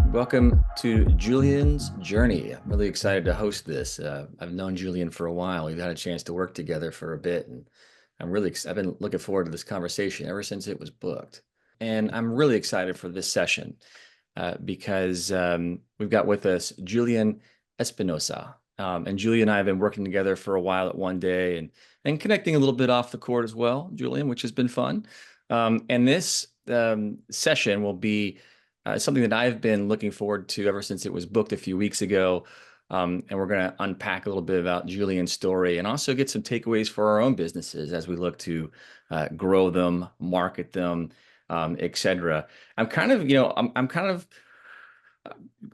Welcome to Julian's Journey. I'm really excited to host this. I've known Julian for a while. We've had a chance to work together for a bit, and I've been looking forward to this conversation ever since it was booked. And I'm really excited for this session because we've got with us Julian Espinosa. And Julian and I have been working together for a while at One Day and connecting a little bit off the court as well, Julian, which has been fun. And this session will be something that I've been looking forward to ever since it was booked a few weeks ago. And we're going to unpack a little bit about Julian's story and also get some takeaways for our own businesses as we look to grow them, market them, etc. I'm kind of, I'm kind of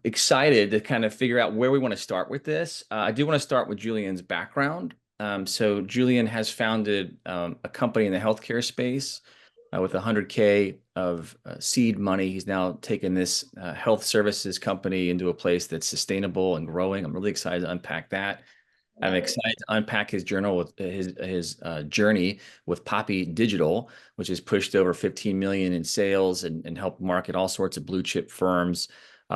excited to kind of figure out where we want to start with this. I do want to start with Julian's background. So Julian has founded a company in the healthcare space with 100K of seed money. He's now taken this health services company into a place that's sustainable and growing. I'm really excited to unpack that. I'm excited to unpack his journal with his journey with Poppy Digital, which has pushed over 15 million in sales and helped market all sorts of blue chip firms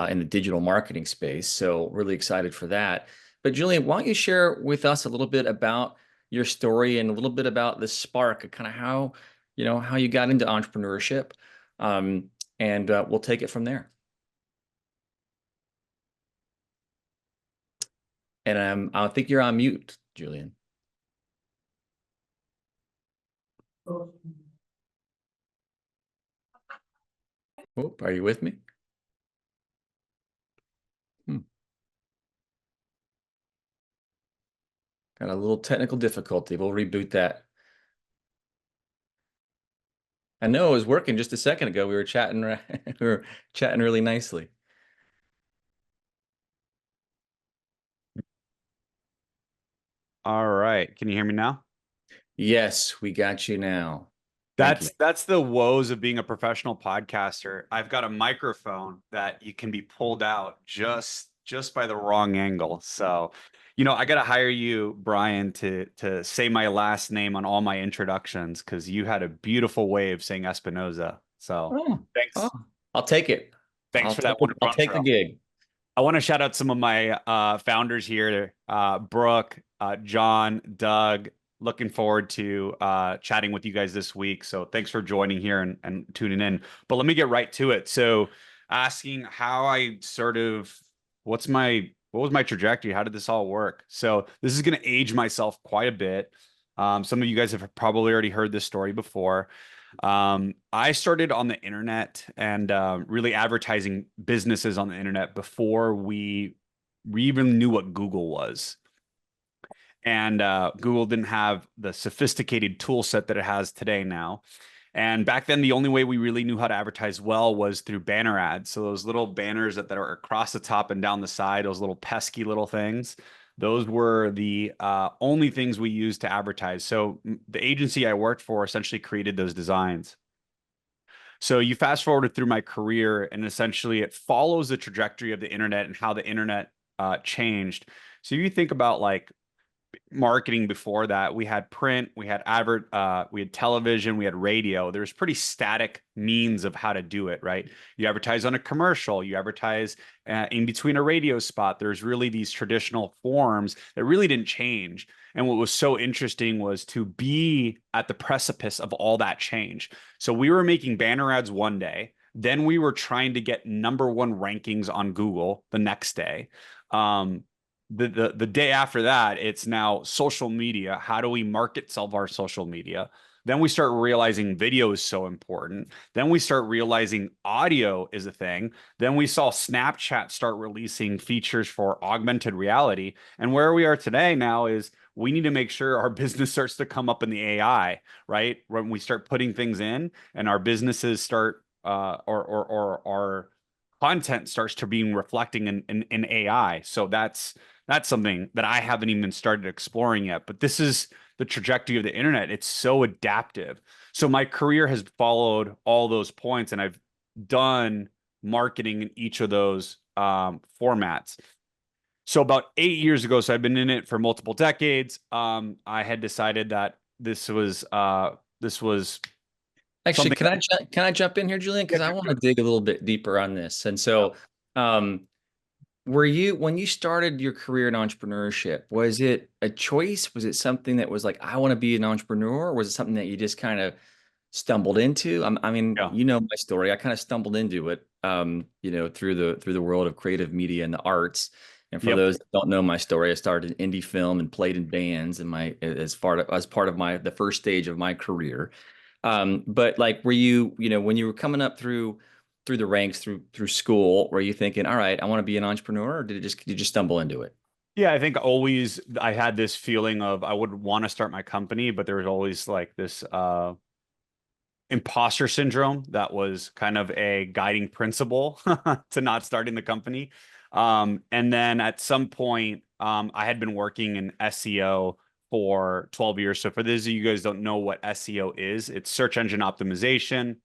in the digital marketing space. So really excited for that. But Julian, why don't you share with us a little bit about your story and a little bit about the spark of kind of how you got into entrepreneurship, and we'll take it from there. And I think you're on mute, Julian. Oh, are you with me? Got a little technical difficulty. We'll reboot that. I know it was working just a second ago. We were chatting, we were chatting really nicely. All right. Can you hear me now? Yes, we got you now. Thank you. That's the woes of being a professional podcaster. I've got a microphone that you can be pulled out just by the wrong angle. So, I got to hire you, Brian, to say my last name on all my introductions because you had a beautiful way of saying Espinosa. So, Oh, thanks. I'll take it. Thanks for that wonderful I'll take the intro. gig. I want to shout out some of my founders here, Brooke, John, Doug. Looking forward to chatting with you guys this week. So thanks for joining here and tuning in. But let me get right to it. So asking how I sort of, what was my trajectory? How did this all work? So this is going to age myself quite a bit. Some of you guys have probably already heard this story before. I started on the internet and really advertising businesses on the internet before we even knew what Google was. And Google didn't have the sophisticated tool set that it has today now. And back then, the only way we really knew how to advertise well was through banner ads. So those little banners that are across the top and down the side, those little pesky little things, those were the only things we used to advertise. So the agency I worked for essentially created those designs. So you fast forwarded through my career, and essentially it follows the trajectory of the internet and how the internet changed. So you think about like marketing before that, we had print, we had we had television, we had radio. There's pretty static means of how to do it, right? You advertise on a commercial, you advertise in between a radio spot. There's really these traditional forms that really didn't change. And what was so interesting was to be at the precipice of all that change. So we were making banner ads one day, then we were trying to get #1 rankings on Google the next day. The day after that, it's now social media. How do we market some of our social media? Then we start realizing video is so important. Then we start realizing audio is a thing. Then we saw Snapchat start releasing features for augmented reality. And where we are today now is we need to make sure our business starts to come up in the AI, right? When we start putting things in and our businesses start or our content starts to being reflecting in AI. So that's something that I haven't even started exploring yet. But this is the trajectory of the internet. It's so adaptive. So my career has followed all those points, and I've done marketing in each of those formats. So about 8 years ago, so I've been in it for multiple decades. I had decided that this was Actually, Something can that, can I jump in here, Julian? yeah, Because I want to sure. dig a little bit deeper on this. And Yeah. so, um, were you when you started your career in entrepreneurship, was it a choice? Was it something that was like, I want to be an entrepreneur, or was it something that you just kind of stumbled into? I mean, Yeah. you know my story. I kind of stumbled into it, through the world of creative media and the arts. And for Yep. those that don't know my story, I started in indie film and played in bands, and my as part of my the first stage of my career. But like, were you, when you were coming up through the ranks through school, were you thinking, all right, I want to be an entrepreneur, or did you just stumble into it? Yeah, I think always I had this feeling of I would want to start my company, but there was always like this imposter syndrome that was kind of a guiding principle to not starting the company. And then at some point, I had been working in SEO for 12 years. So for those of you guys don't know what SEO is, it's search engine optimization.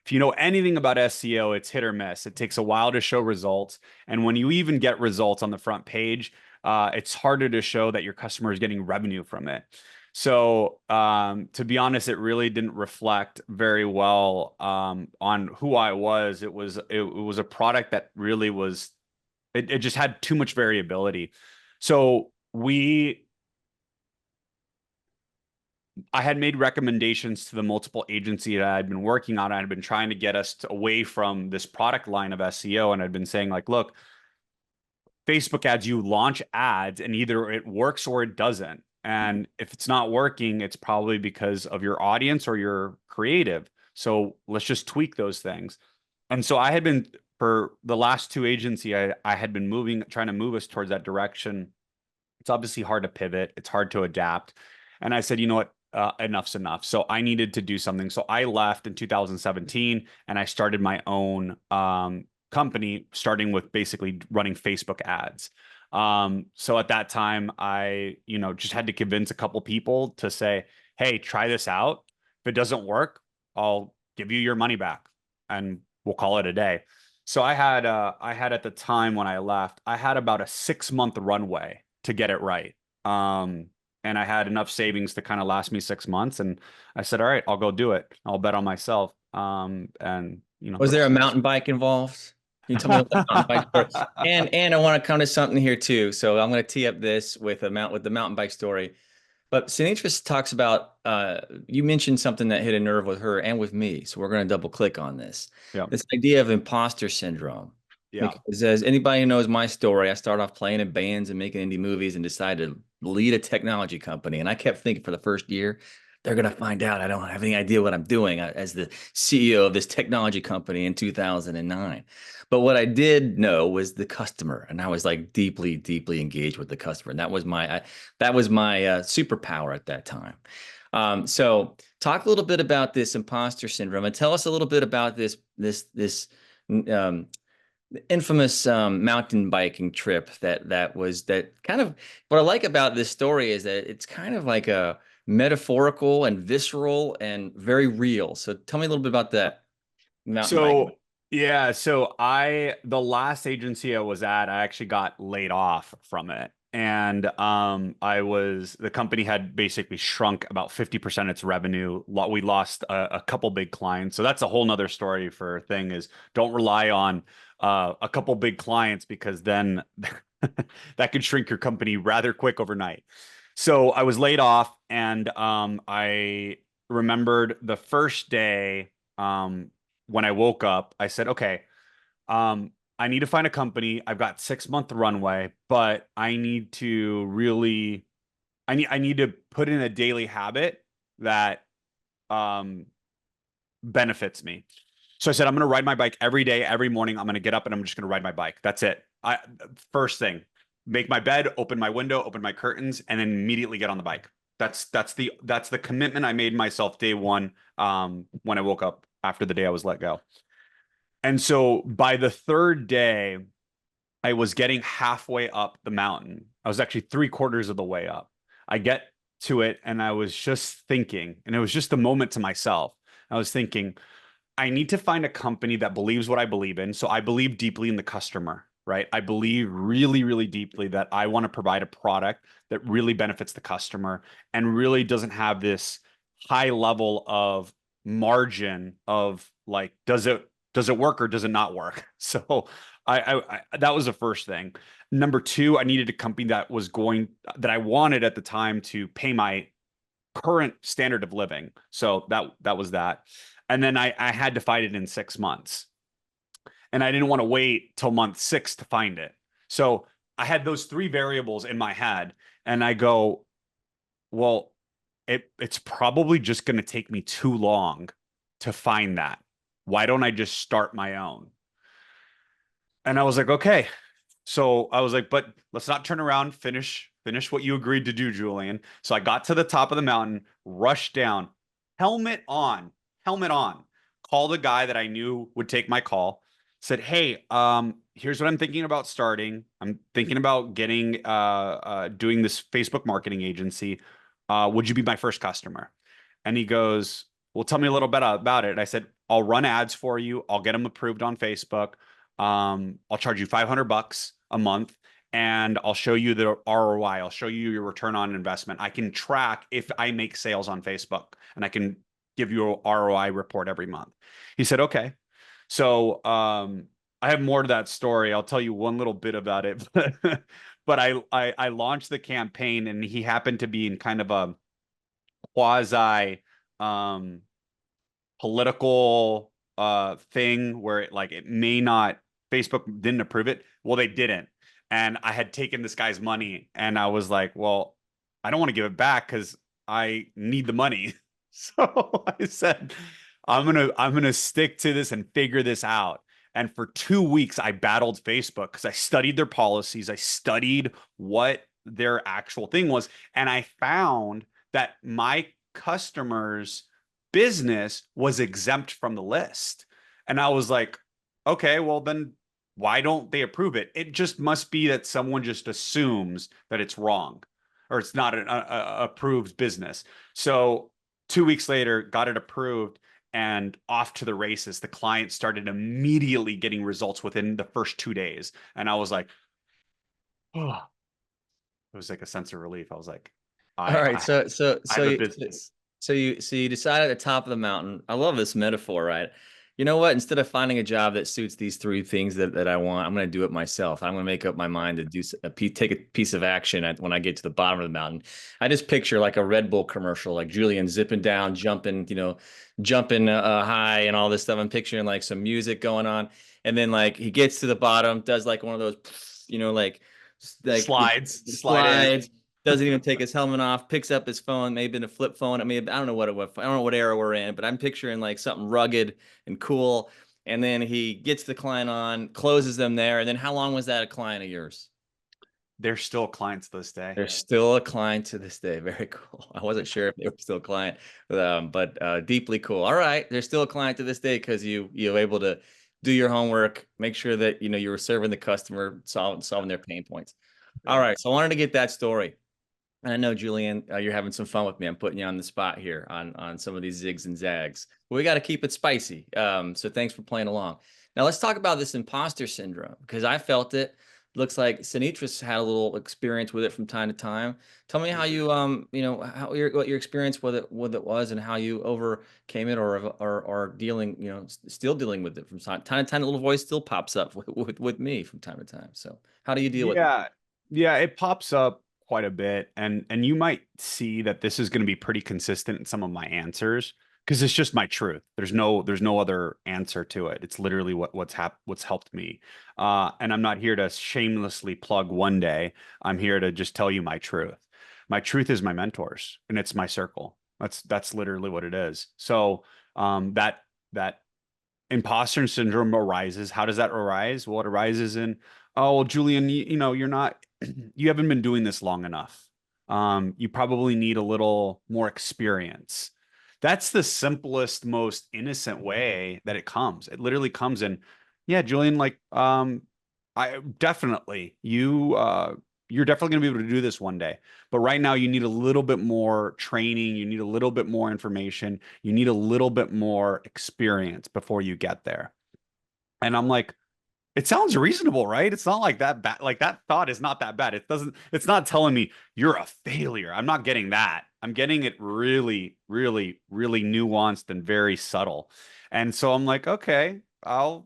If you know anything about SEO, it's hit or miss. It takes a while to show results. And when you even get results on the front page, it's harder to show that your customer is getting revenue from it. So, to be honest, it really didn't reflect very well on who I was. It was a product that really was it just had too much variability. So I had made recommendations to the multiple agency that I had been working on. I had been trying to get us away from this product line of SEO, and I'd been saying like, look, Facebook ads, you launch ads and either it works or it doesn't. And if it's not working, it's probably because of your audience or your creative. So let's just tweak those things. And so I had been for the last two agency, I had been trying to move us towards that direction. It's obviously hard to pivot. It's hard to adapt. And I said, you know what? Enough's enough. So I needed to do something. So I left in 2017 and I started my own company, starting with basically running Facebook ads. So at that time, I, just had to convince a couple people to say, hey, try this out. If it doesn't work, I'll give you your money back and we'll call it a day. So I had at the time when I left, I had about a 6 month runway to get it right. Um, and I had enough savings to kind of last me 6 months. And I said, all right, I'll go do it. I'll bet on myself. And Was the there a rest. mountain bike involved? Can you tell me about that mountain bike story? And I want to come to something here too. So I'm going to tee up this with the mountain bike story. But Sinatra talks about, you mentioned something that hit a nerve with her and with me. So we're going to double click on this. Yeah. This idea of imposter syndrome. Yeah. Because as anybody who knows my story, I started off playing in bands and making indie movies and decided to lead a technology company. And I kept thinking for the first year, they're going to find out I don't have any idea what I'm doing as the CEO of this technology company in 2009. But what I did know was the customer, and I was like deeply, deeply engaged with the customer. And that was my superpower at that time. So talk a little bit about this imposter syndrome and tell us a little bit about this um, the infamous mountain biking trip that kind of what I like about this story is that it's kind of like a metaphorical and visceral and very real. So tell me a little bit about that mountain biking. So yeah, the last agency I was at, I actually got laid off from it. And the company had basically shrunk about 50% its revenue. We lost a couple big clients. So that's a whole nother story for thing is don't rely on a couple big clients because then that could shrink your company rather quick overnight. So I was laid off and I remembered the first day when I woke up, I said, okay, I need to find a company. I've got 6 month runway, but I need to put in a daily habit that um, benefits me. So I said, I'm going to ride my bike every day, every morning. I'm going to get up and I'm just going to ride my bike. That's it. First thing, make my bed, open my window, open my curtains, and then immediately get on the bike. That's the commitment I made myself day one when I woke up after the day I was let go. And so by the third day, I was getting halfway up the mountain. I was actually three-quarters of the way up. I get to it and I was just thinking, and it was just a moment to myself. I was thinking, I need to find a company that believes what I believe in. So I believe deeply in the customer, right? I believe really, really deeply that I want to provide a product that really benefits the customer and really doesn't have this high level of margin of like, does it work or does it not work? So that was the first thing. Number two, I needed a company that I wanted at the time to pay my current standard of living. So that was that. And then I had to find it in 6 months. And I didn't want to wait till month 6 to find it. So I had those three variables in my head, and I go, well, it's probably just going to take me too long to find that. Why don't I just start my own? And I was like, okay. So I was like, but let's not turn around, finish what you agreed to do, Julian. So I got to the top of the mountain, rushed down, helmet on, helmet on. Called a guy that I knew would take my call. Said, hey, here's what I'm thinking about starting. I'm thinking about getting doing this Facebook marketing agency. Would you be my first customer? And he goes, well, tell me a little bit about it. And I said, I'll run ads for you. I'll get them approved on Facebook. I'll charge you $500 a month, and I'll show you the ROI. I'll show you your return on investment. I can track if I make sales on Facebook, and I can give you a ROI report every month. He said, okay. So I have more to that story. I'll tell you one little bit about it. But I launched the campaign, and he happened to be in kind of a quasi um, political thing where it may not, Facebook didn't approve it. Well, they didn't. And I had taken this guy's money, and I was like, well, I don't want to give it back because I need the money. So I said, I'm gonna stick to this and figure this out. And for 2 weeks, I battled Facebook because I studied their policies, I studied what their actual thing was, and I found that my customers' business was exempt from the list. And I was like, okay, well then why don't they approve it? It just must be that someone just assumes that it's wrong or it's not an approved business. So 2 weeks later, got it approved and off to the races. The client started immediately getting results within the first 2 days. And I was like, oh, it was like a sense of relief. I was like, All right, I, I have a business. so you decide at the top of the mountain. I love this metaphor, right? You know what? Instead of finding a job that suits these three things that I want, I'm going to do it myself. I'm going to make up my mind to take a piece of action when I get to the bottom of the mountain. I just picture like a Red Bull commercial, like Julian zipping down, jumping, jumping high and all this stuff. I'm picturing like some music going on, and then like he gets to the bottom, does like one of those, Slides, slide in. slides, doesn't even take his helmet off, picks up his phone, maybe in a flip phone. I mean, I don't know what it was. I don't know what era we're in, but I'm picturing like something rugged and cool. And then he gets the client on, closes them there. And then how long was that a client of yours? They're still clients to this day. They're still a client to this day. Very cool. I wasn't sure if they were still a client, but deeply cool. All right, they're still a client to this day because you were able to do your homework, make sure that you were serving the customer, solving their pain points. All Yeah. right, so I wanted to get that story. And I know, Julian, you're having some fun with me. I'm putting you on the spot here on some of these zigs and zags. But we got to keep it spicy. So thanks for playing along. Now let's talk about this imposter syndrome because I felt it. Looks like Sinitris had a little experience with it from time to time. Tell me how you what your experience with it was and how you overcame it or dealing still dealing with it from time to time. A little voice still pops up with me from time to time. So how do you deal with it? Yeah. Yeah, it pops up quite a bit. And you might see that this is going to be pretty consistent in some of my answers because it's just my truth. There's no other answer to it. It's literally what's helped me. And I'm not here to shamelessly plug one day. I'm here to just tell you my truth. My truth is my mentors and it's my circle. That's literally what it is. So that imposter syndrome arises. How does that arise? Well, it arises in, oh, well, Julian, you're not, you haven't been doing this long enough. You probably need a little more experience. That's the simplest, most innocent way that it comes. It literally comes in, yeah, Julian, like, I definitely you're definitely gonna be able to do this one day. But right now you need a little bit more training, you need a little bit more information, you need a little bit more experience before you get there. And I'm like, it sounds reasonable, right? It's not like that bad. Like that thought is not that bad. It's not telling me you're a failure. I'm not getting that. I'm getting it really, really, really nuanced and very subtle. And so I'm like, okay, I'm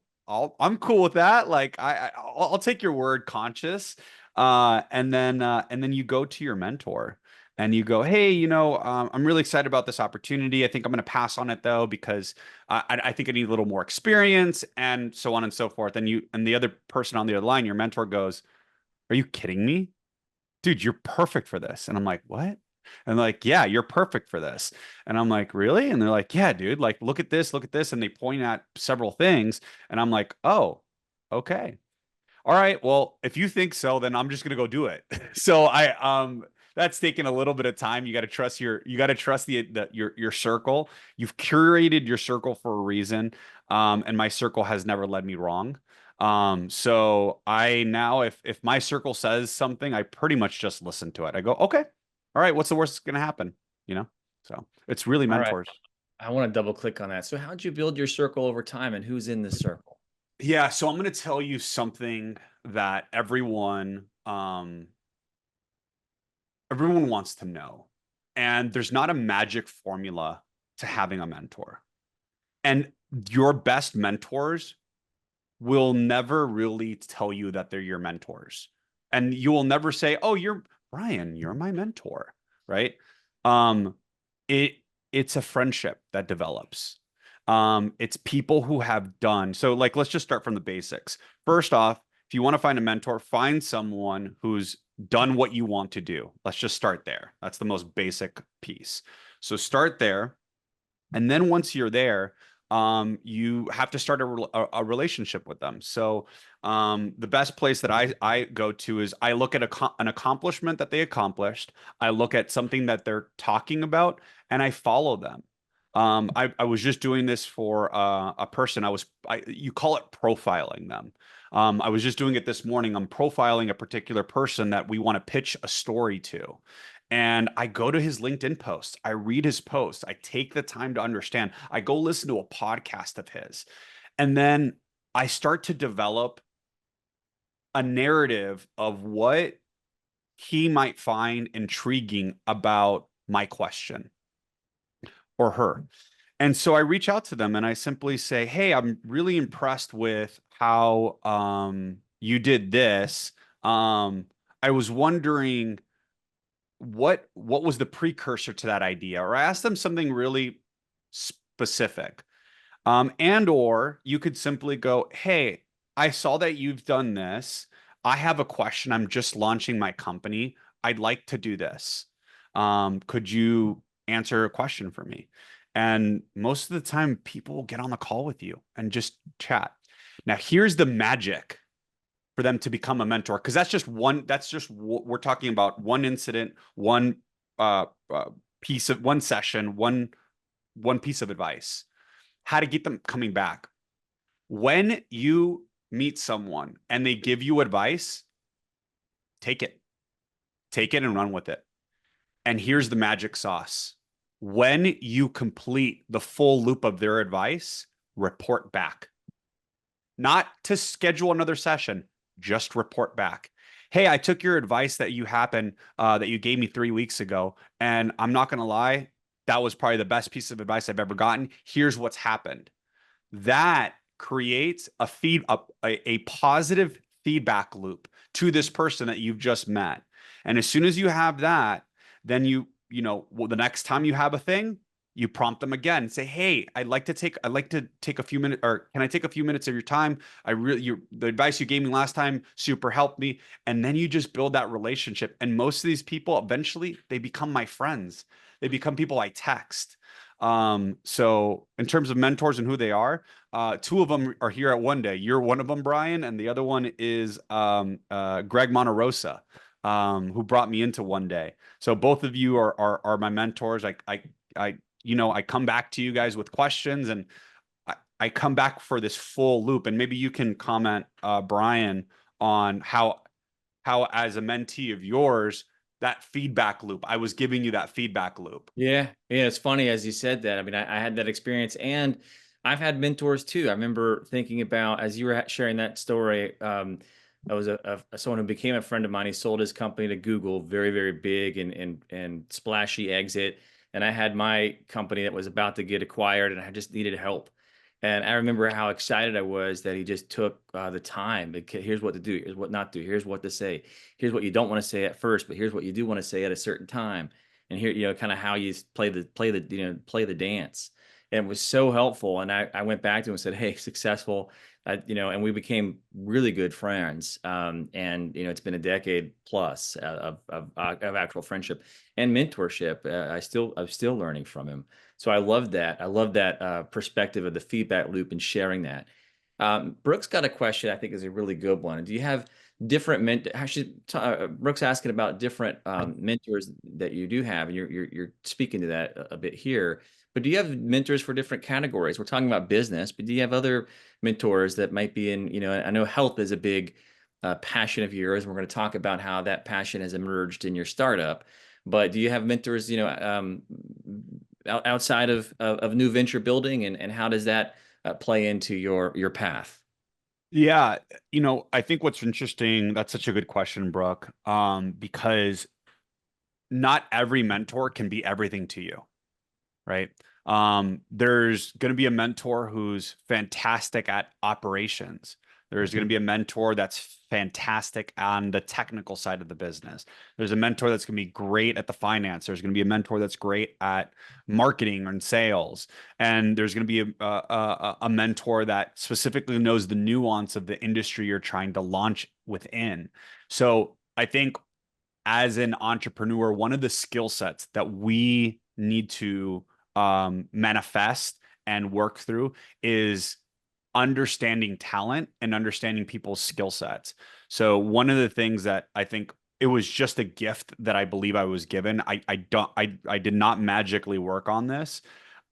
cool with that. Like I'll take your word conscious. And then you go to your mentor and you go, hey, I'm really excited about this opportunity. I think I'm going to pass on it though, because I think I need a little more experience and so on and so forth. And the other person on the other line, your mentor goes, are you kidding me? Dude, you're perfect for this. And I'm like, what? And like, yeah, you're perfect for this. And I'm like, really? And they're like, yeah, dude, like, look at this, look at this. And they point at several things. And I'm like, oh, okay. All right. Well, if you think so, then I'm just gonna go do it. So that's taken a little bit of time. You got to trust your circle. You've curated your circle for a reason. And my circle has never led me wrong. So I now if my circle says something, I pretty much just listen to it. I go, okay, all right, what's the worst that's gonna happen? You know? So it's really All right. mentors. I want to double click on that. So how'd you build your circle over time and who's in this circle? Yeah, so I'm gonna tell you something that everyone wants to know. And there's not a magic formula to having a mentor. And your best mentors will never really tell you that they're your mentors. And you will never say, "Oh, you're Brian, you're my mentor." Right? Um it it's a friendship that develops. It's people who have done. So like let's just start from the basics. First off, if you want to find a mentor, find someone who's done what you want to do. Let's just start there. That's the most basic piece. So start there. And then once you're there, you have to start a relationship with them. So the best place that I go to is I look at an accomplishment that they accomplished. I look at something that they're talking about, and I follow them. I was just doing this for a person. You call it profiling them. I was just doing it this morning. I'm profiling a particular person that we want to pitch a story to. And I go to his LinkedIn posts. I read his posts. I take the time to understand. I go listen to a podcast of his. And then I start to develop a narrative of what he might find intriguing about my question or her. And so I reach out to them and I simply say, "Hey, I'm really impressed with how you did this. I was wondering what was the precursor to that idea?" Or I ask them something really specific. And or you could simply go, "Hey, I saw that you've done this. I have a question. I'm just launching my company. I'd like to do this. Could you answer a question for me?" And most of the time, people will get on the call with you and just chat. Now, here's the magic for them to become a mentor, because we're talking about one incident, one uh, uh, piece of one session, one piece of advice. How to get them coming back. When you meet someone and they give you advice, take it. Take it and run with it. And here's the magic sauce. When you complete the full loop of their advice, report back. Not to schedule another session, just report back. Hey, I took your advice that you gave me 3 weeks ago, and I'm not going to lie, that was probably the best piece of advice I've ever gotten. Here's what's happened. That creates a positive feedback loop to this person that you've just met. And as soon as you have that, then the next time you have a thing, you prompt them again and say, "Hey, I'd like to take a few minutes, or can I take a few minutes of your time? The advice you gave me last time super helped me." And then you just build that relationship. And most of these people eventually they become my friends. They become people I text. So in terms of mentors and who they are, two of them are here at One Day. You're one of them, Brian, and the other one is Greg Monterosa, who brought me into One Day. So both of you are my mentors. I come back to you guys with questions, and I come back for this full loop. And maybe you can comment, Brian, on how as a mentee of yours, that feedback loop. I was giving you that feedback loop. Yeah, yeah, it's funny as you said that. I mean, I had that experience, and I've had mentors too. I remember thinking about as you were sharing that story. I was someone who became a friend of mine. He sold his company to Google, very, very big and splashy exit. And I had my company that was about to get acquired, and I just needed help. And I remember how excited I was that he just took the time. Here's what to do. Here's what not to do. Here's what to say. Here's what you don't want to say at first, but here's what you do want to say at a certain time. And here, kind of how you play the dance. And it was so helpful. And I went back to him and said, "Hey, successful." And we became really good friends. And it's been a decade plus of actual friendship and mentorship. I'm still learning from him. So I love that. I love that perspective of the feedback loop and sharing that. Brooks got a question I think is a really good one. Do you have different Brooks asking about different mentors that you do have, and you're speaking to that a bit here. But do you have mentors for different categories? We're talking about business, but do you have other mentors that might be in, I know health is a big passion of yours. And we're going to talk about how that passion has emerged in your startup. But do you have mentors, outside of new venture building, and how does that play into your path? Yeah, I think what's interesting, that's such a good question, Brooke, because not every mentor can be everything to you, right? There's going to be a mentor who's fantastic at operations. There's going to be a mentor that's fantastic on the technical side of the business. There's a mentor that's going to be great at the finance. There's going to be a mentor that's great at marketing and sales. And there's going to be a mentor that specifically knows the nuance of the industry you're trying to launch within. So I think as an entrepreneur, one of the skill sets that we need to manifest and work through is understanding talent and understanding people's skill sets. So one of the things that I think it was just a gift that I believe I was given. I did not magically work on this.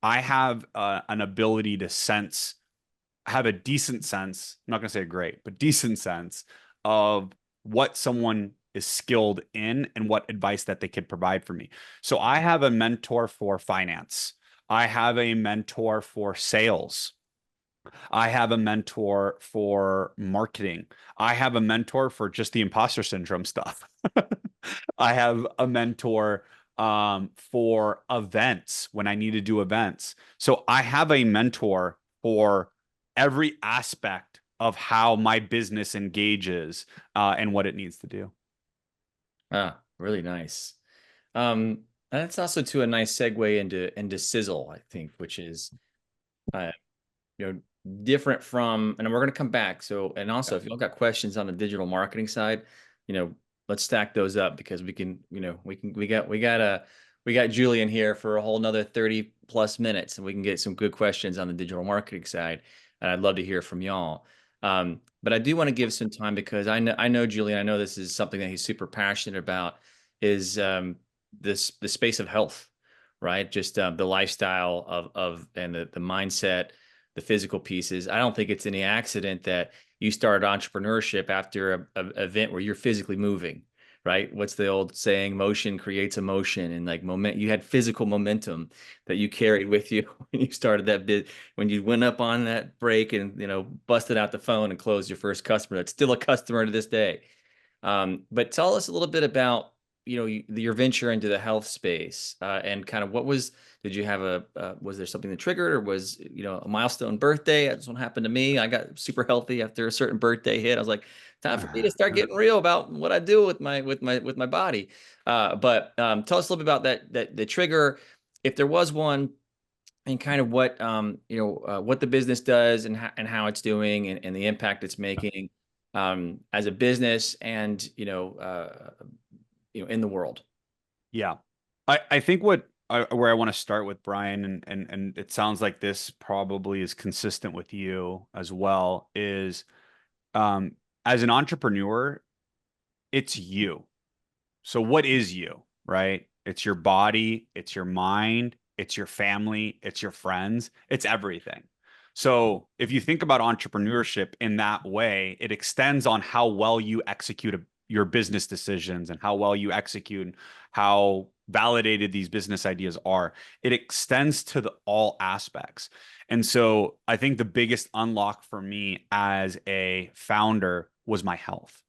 I have an ability to sense, have a decent sense, I'm not going to say great, but decent sense of what someone is skilled in and what advice that they could provide for me. So I have a mentor for finance. I have a mentor for sales. I have a mentor for marketing. I have a mentor for just the imposter syndrome stuff. I have a mentor for events when I need to do events. So I have a mentor for every aspect of how my business engages and what it needs to do. Really nice. That's also to a nice segue into Sizzle, I think, which is uh, you know, different from, and we're going to come back. So, and also, Okay. if you've got questions on the digital marketing side, you know, let's stack those up because we can, we got Julian here for a whole nother 30 plus minutes, and we can get some good questions on the digital marketing side. And I'd love to hear from y'all. But I do want to give some time because I know Julian, I know this is something that he's super passionate about, is the space of health, right? Just the lifestyle and the mindset, the physical pieces. I don't think it's any accident that you started entrepreneurship after a event where you're physically moving, right? What's the old saying? Motion creates emotion, and like you had physical momentum that you carried with you when you started that bit, when you went up on that break and busted out the phone and closed your first customer. That's still a customer to this day. But tell us a little bit about your venture into the health space, and kind of did you have was there something that triggered, or was a milestone birthday? That's what happened to me. I got super healthy after a certain birthday hit. I was like, time for me to start getting real about what I do with my body. But tell us a little bit about the trigger, if there was one, and kind of what the business does, and how it's doing, and the impact it's making as a business, and in the world. Yeah. I think where I want to start with, Brian, and it sounds like this probably is consistent with you as well, is um, as an entrepreneur, it's you. So what is you, right? It's your body, it's your mind, it's your family, it's your friends, it's everything. So if you think about entrepreneurship in that way, it extends on how well you execute your business decisions and how well you execute and how validated these business ideas are. It extends to all aspects. And so I think the biggest unlock for me as a founder was my health.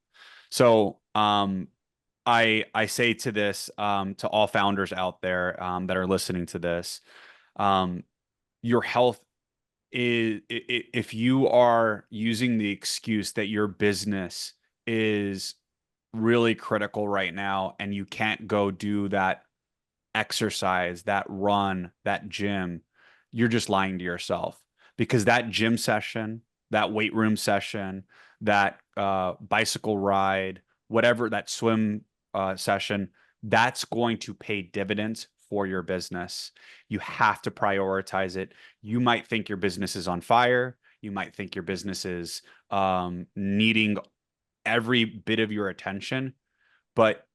So I say to this to all founders out there that are listening to this, um, your health is if you are using the excuse that your business is really critical right now and you can't go do that exercise, that run, that gym, you're just lying to yourself because that gym session, that weight room session, that bicycle ride, whatever, that swim session, that's going to pay dividends for your business. You have to prioritize it. You might think your business is on fire. You might think your business is needing every bit of your attention, but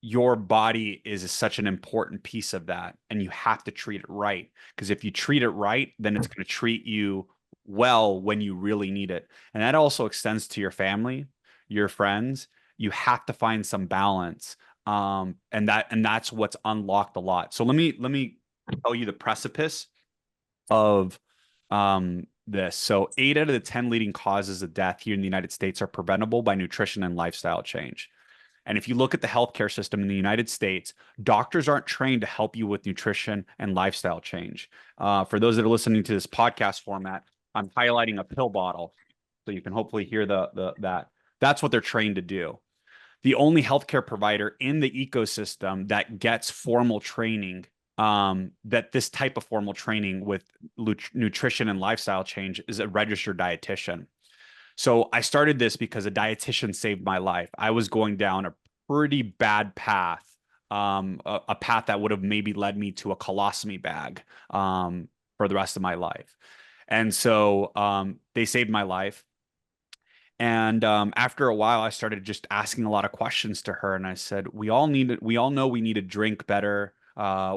your body is such an important piece of that, and you have to treat it right. Because if you treat it right, then it's going to treat you well when you really need it. And that also extends to your family, your friends. You have to find some balance. And that's what's unlocked a lot. So let me tell you the precipice of this. So 8 out of the 10 leading causes of death here in the United States are preventable by nutrition and lifestyle change. And if you look at the healthcare system in the United States, doctors aren't trained to help you with nutrition and lifestyle change. For those that are listening to this podcast format, I'm highlighting a pill bottle, so you can hopefully hear that. That's what they're trained to do. The only healthcare provider in the ecosystem that gets formal training, that this type of formal training with nutrition and lifestyle change, is a registered dietitian. So I started this because a dietitian saved my life. I was going down a pretty bad path, a path that would have maybe led me to a colostomy bag for the rest of my life. And so they saved my life. And after a while, I started just asking a lot of questions to her. And I said, we all know we need to drink better.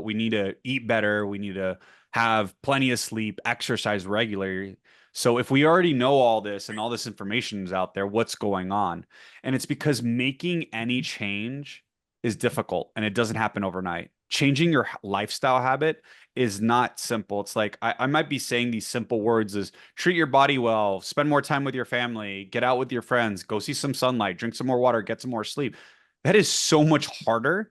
We need to eat better. We need to have plenty of sleep, exercise regularly. So if we already know all this and all this information is out there, what's going on? And it's because making any change is difficult and it doesn't happen overnight. Changing your lifestyle habit is not simple. It's like I might be saying these simple words as treat your body well, spend more time with your family, get out with your friends, go see some sunlight, drink some more water, get some more sleep. That is so much harder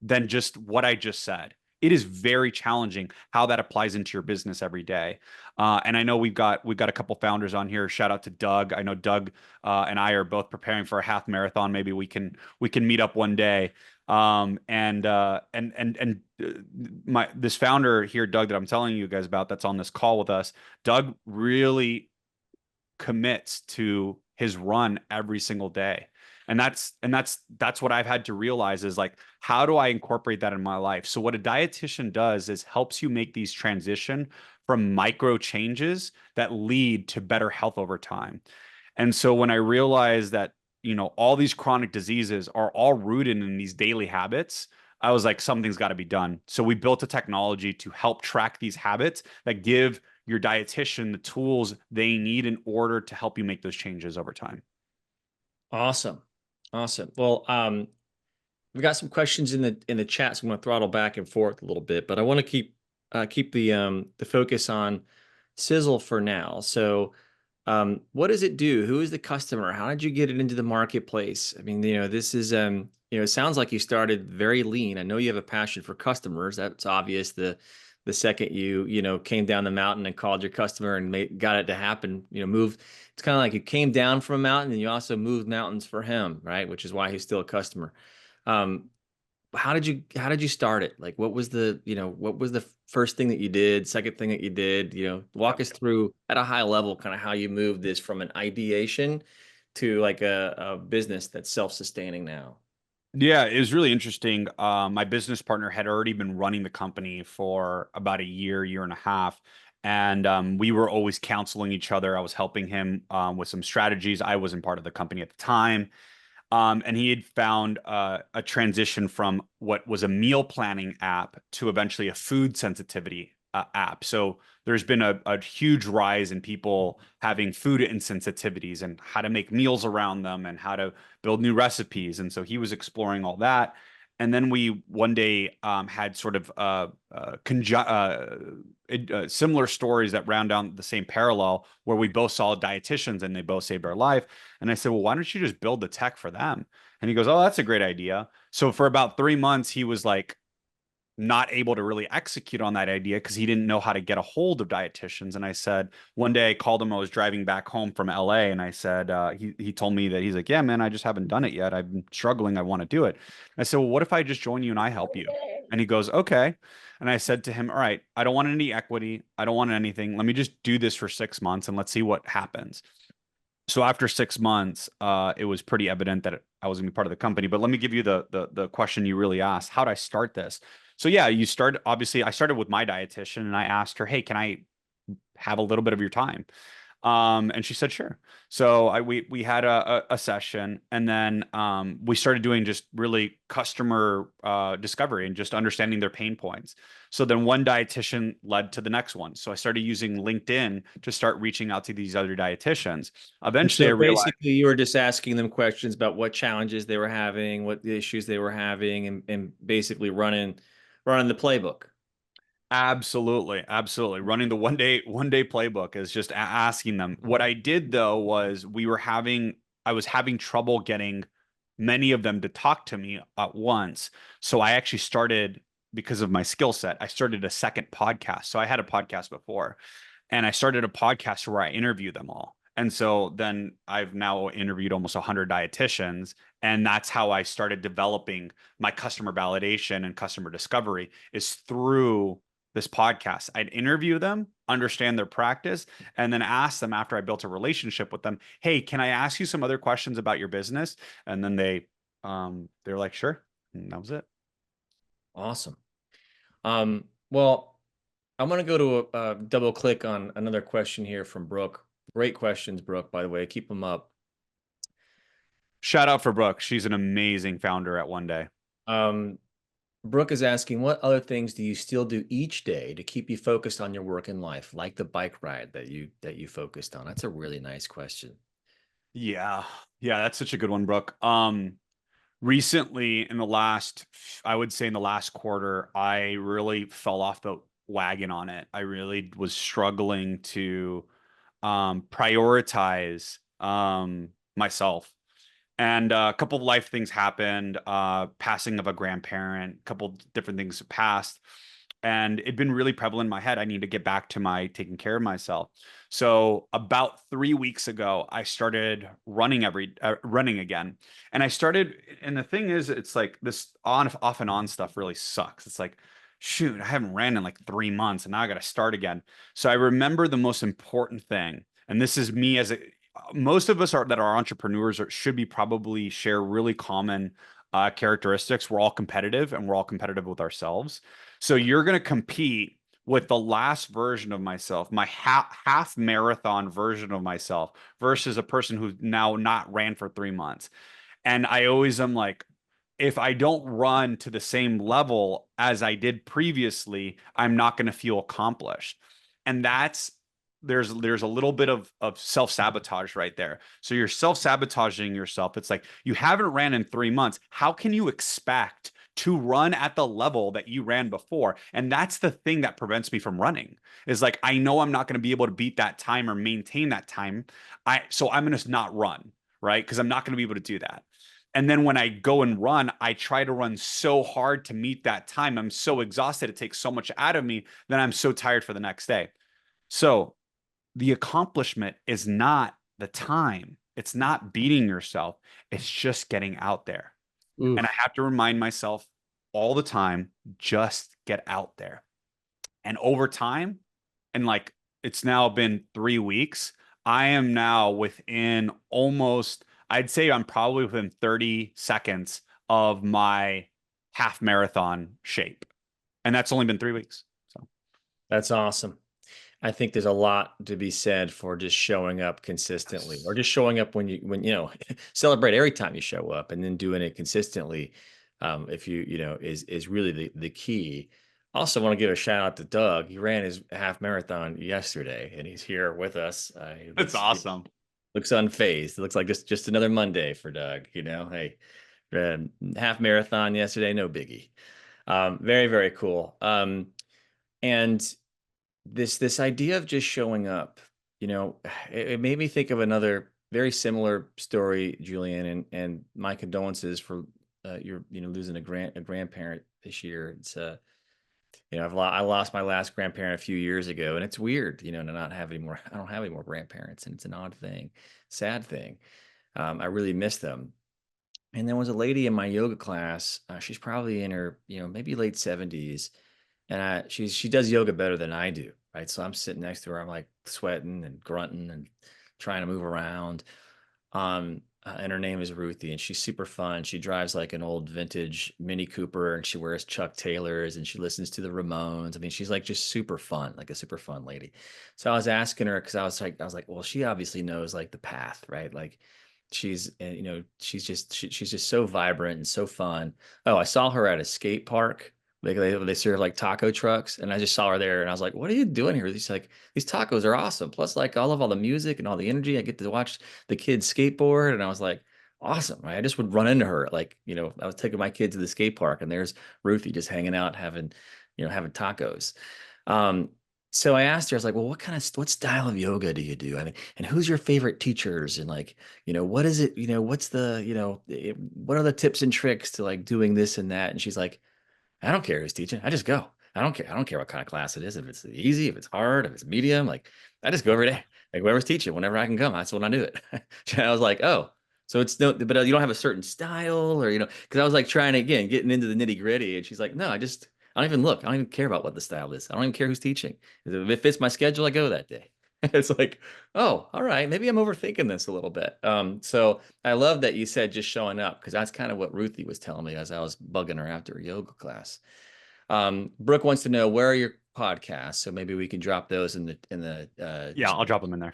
than just what I just said. It is very challenging how that applies into your business every day. And I know we've got a couple founders on here. Shout out to Doug. I know Doug and I are both preparing for a half marathon. Maybe we can meet up one day. My this founder here, Doug, that I'm telling you guys about, that's on this call with us. Doug really commits to his run every single day. And that's what I've had to realize is like, how do I incorporate that in my life? So what a dietitian does is helps you make these transition from micro changes that lead to better health over time. And so when I realized that, all these chronic diseases are all rooted in these daily habits, I was like, something's got to be done. So we built a technology to help track these habits that give your dietitian the tools they need in order to help you make those changes over time. Awesome. Awesome. Well, we've got some questions in the chat, so I'm going to throttle back and forth a little bit, but I want to keep the focus on Sizzle for now. So, what does it do? Who is the customer? How did you get it into the marketplace? I mean, this is it sounds like you started very lean. I know you have a passion for customers. That's obvious. The second you came down the mountain and called your customer and got it to happen, moved. It's kind of like you came down from a mountain and you also moved mountains for him, right? Which is why he's still a customer. Um, how did you start it? Like, what was the first thing that you did, second thing that you did? Walk us through at a high level, kind of how you moved this from an ideation to like a business that's self-sustaining now. Yeah, it was really interesting. My business partner had already been running the company for about a year and a half. And we were always counseling each other. I was helping him with some strategies. I wasn't part of the company at the time. And he had found a transition from what was a meal planning app to eventually a food sensitivity app. So there's been a huge rise in people having food insensitivities and how to make meals around them and how to build new recipes. And so he was exploring all that. And then we one day had sort of similar stories that round down the same parallel where we both saw dietitians and they both saved our life. And I said, well, why don't you just build the tech for them? And he goes, oh, that's a great idea. So for about 3 months, he was like, not able to really execute on that idea because he didn't know how to get a hold of dietitians. And I said, one day I called him, I was driving back home from LA, and I said, he told me that he's like, yeah, man, I just haven't done it yet. I've been struggling. I want to do it. I said, well, what if I just join you and I help you? And he goes, okay. And I said to him, all right, I don't want any equity. I don't want anything. Let me just do this for 6 months and let's see what happens. So after 6 months, it was pretty evident that I was going to be part of the company. But let me give you the question you really asked. How did I start this? So yeah, you start obviously I started with my dietitian and I asked her, "Hey, can I have a little bit of your time?" And she said, sure. So we had a session, and then we started doing just really customer discovery and just understanding their pain points. So then one dietitian led to the next one. So I started using LinkedIn to start reaching out to these other dietitians. And Eventually, so I realized basically, you were just asking them questions about what challenges they were having, what the issues they were having, and basically running the playbook. absolutely, absolutely. Running the one day playbook is just asking them. What I did though was I was having trouble getting many of them to talk to me at once. So I actually started, because of my skill set, I started a second podcast. So I had a podcast before, and I started a podcast where I interview them all. And so then I've now interviewed almost 100 dietitians, and that's how I started developing my customer validation and customer discovery is through this podcast. I'd interview them, understand their practice, and then ask them after I built a relationship with them, "Hey, can I ask you some other questions about your business?" And then they're like, "Sure." And that was it. Awesome. Well, I'm going to go to double click on another question here from Brooke. Great questions, Brooke, by the way. Keep them up. Shout out for Brooke. She's an amazing founder at One Day. Um, Brooke is asking, what other things do you still do each day to keep you focused on your work and life, like the bike ride that you focused on? That's a really nice question. Yeah. Yeah, that's such a good one, Brooke. Recently in the last, I would say in the last quarter, I really fell off the wagon on it. I really was struggling to prioritize myself. And a couple of life things happened, passing of a grandparent, a couple different things passed. And it'd been really prevalent in my head. I need to get back to my taking care of myself. So about 3 weeks ago, I started running again. And I started, and the thing is, it's like this on off and on stuff really sucks. It's like, shoot, I haven't ran in like 3 months and now I got to start again. So I remember the most important thing, and this is me as a most of us are that are entrepreneurs or should be probably share really common characteristics. We're all competitive and we're all competitive with ourselves. So you're going to compete with the last version of myself, my half marathon version of myself versus a person who's now not ran for 3 months. And I always am like, if I don't run to the same level as I did previously, I'm not going to feel accomplished. And that's there's a little bit of self-sabotage right there. So you're self-sabotaging yourself. It's like you haven't ran in 3 months. How can you expect to run at the level that you ran before? And that's the thing that prevents me from running. Is like I know I'm not going to be able to beat that time or maintain that time. So I'm going to not run, right? Because I'm not going to be able to do that. And then when I go and run, I try to run so hard to meet that time. I'm so exhausted. It takes so much out of me that I'm so tired for the next day. So the accomplishment is not the time. It's not beating yourself. It's just getting out there. And I Oof. have to remind myself all the time, just get out there. And over time, and like it's now been 3 weeks, I am now within almost, I'd say I'm probably within 30 seconds of my half marathon shape. And that's only been 3 weeks. So That's awesome. I think there's a lot to be said for just showing up consistently or yes. just showing up when celebrate every time you show up and then doing it consistently. If is really the key. Also want to give a shout out to Doug. He ran his half marathon yesterday and he's here with us. He It's awesome. looks unfazed. It looks like just another Monday for Doug, hey, half marathon yesterday, no biggie. Very, very cool. And this idea of just showing up, you know, it made me think of another very similar story, Julian, and my condolences for your, losing a grandparent this year. It's I lost my last grandparent a few years ago, and it's weird, to not have any more. I don't have any more grandparents, and it's an odd thing, sad thing. I really miss them. And there was a lady in my yoga class. She's probably in her, maybe late 70s, and she does yoga better than I do, right? So I'm sitting next to her. I'm like sweating and grunting and trying to move around. And her name is Ruthie, and she's super fun. She drives like an old vintage Mini Cooper, and she wears Chuck Taylors, and she listens to the Ramones. I mean, she's like just super fun, like a super fun lady. So I was asking her because I was like, well, she obviously knows like the path, right? Like she's just so vibrant and so fun. Oh, I saw her at a skate park. They serve like taco trucks, and I just saw her there, and I was like, "What are you doing here?" She's like, "These tacos are awesome. Plus, like, I love all the music and all the energy. I get to watch the kids skateboard." And I was like, "Awesome!" Right? I just would run into her, like, I was taking my kids to the skate park, and there's Ruthie just hanging out, having tacos. Um, so I asked her, I was like, "Well, what style of yoga do you do? I mean, and who's your favorite teachers? And like, what is it? What's what are the tips and tricks to like doing this and that?" And she's like, I don't care who's teaching. I just go. I don't care. I don't care what kind of class it is. If it's easy, if it's hard, if it's medium, like I just go every day. Like whoever's teaching, whenever I can come, that's when I do it. I was like, oh, so it's no, but you don't have a certain style or, because I was like trying to, again, getting into the nitty gritty. And she's like, no, I don't even look. I don't even care about what the style is. I don't even care who's teaching. If it fits my schedule, I go that day. It's like, oh, all right, maybe I'm overthinking this a little bit. So I love that you said just showing up because that's kind of what Ruthie was telling me as I was bugging her after a yoga class. Brooke wants to know, where are your podcasts? So maybe we can drop those in the Yeah, I'll chat. drop them in there.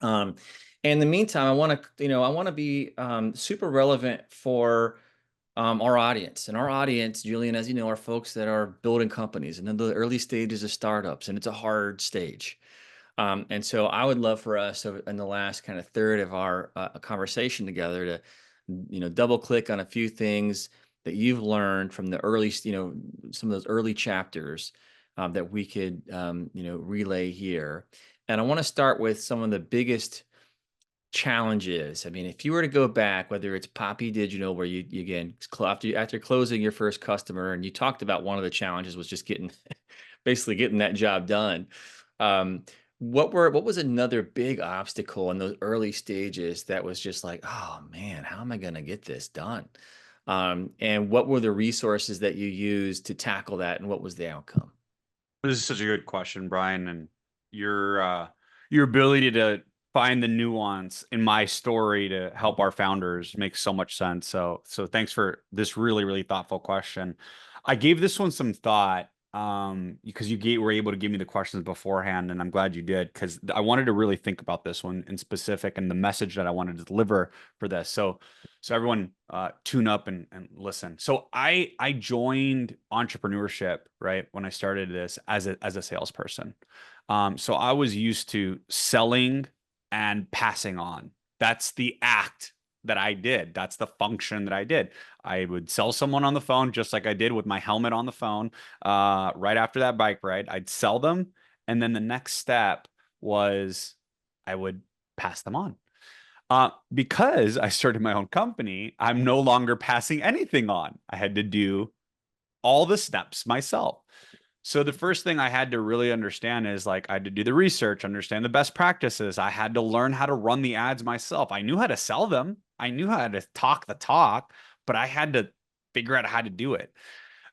Um, in the meantime, I want to be super relevant for our audience. And our audience, Julian, as you know, are folks that are building companies and in the early stages of startups, and it's a hard stage. And so I would love for us in the last kind of third of our conversation together to, double click on a few things that you've learned from the early, some of those early chapters that we could, relay here. And I want to start with some of the biggest challenges. I mean, if you were to go back, whether it's Poppy Digital, where you again, after closing your first customer, and you talked about one of the challenges was just basically getting that job done. Um, what was another big obstacle in those early stages that was just like, oh man, how am I going to get this done? And what were the resources that you used to tackle that, and what was the outcome? This is such a good question, Brian, and your ability to find the nuance in my story to help our founders makes so much sense. So thanks for this really, really thoughtful question. I gave this one some thought because were able to give me the questions beforehand, and I'm glad you did because I wanted to really think about this one in specific and the message that I wanted to deliver for this. So everyone tune up and listen. So I joined entrepreneurship, right, when I started this as a salesperson. So I was used to selling and passing on. That's the act that I did. That's the function that I did. I would sell someone on the phone just like I did with my helmet on the phone right after that bike ride. I'd sell them, and then the next step was I would pass them on. Because I started my own company, I'm no longer passing anything on. I had to do all the steps myself. So the first thing I had to really understand is like I had to do the research, understand the best practices. I had to learn how to run the ads myself. I knew how to sell them. I knew how to talk the talk, but I had to figure out how to do it.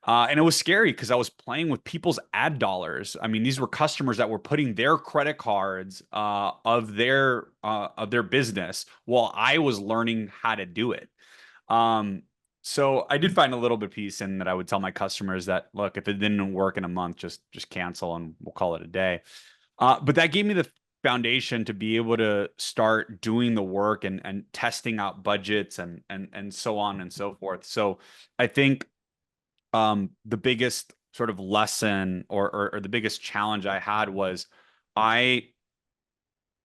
And it was scary because I was playing with people's ad dollars. I mean, these were customers that were putting their credit cards of their business while I was learning how to do it. Um, so I did find a little bit of peace in that I would tell my customers that, look, if it didn't work in a month, just cancel and we'll call it a day. But that gave me the foundation to be able to start doing the work and testing out budgets and so on and so forth. So I think the biggest sort of lesson or the biggest challenge I had was I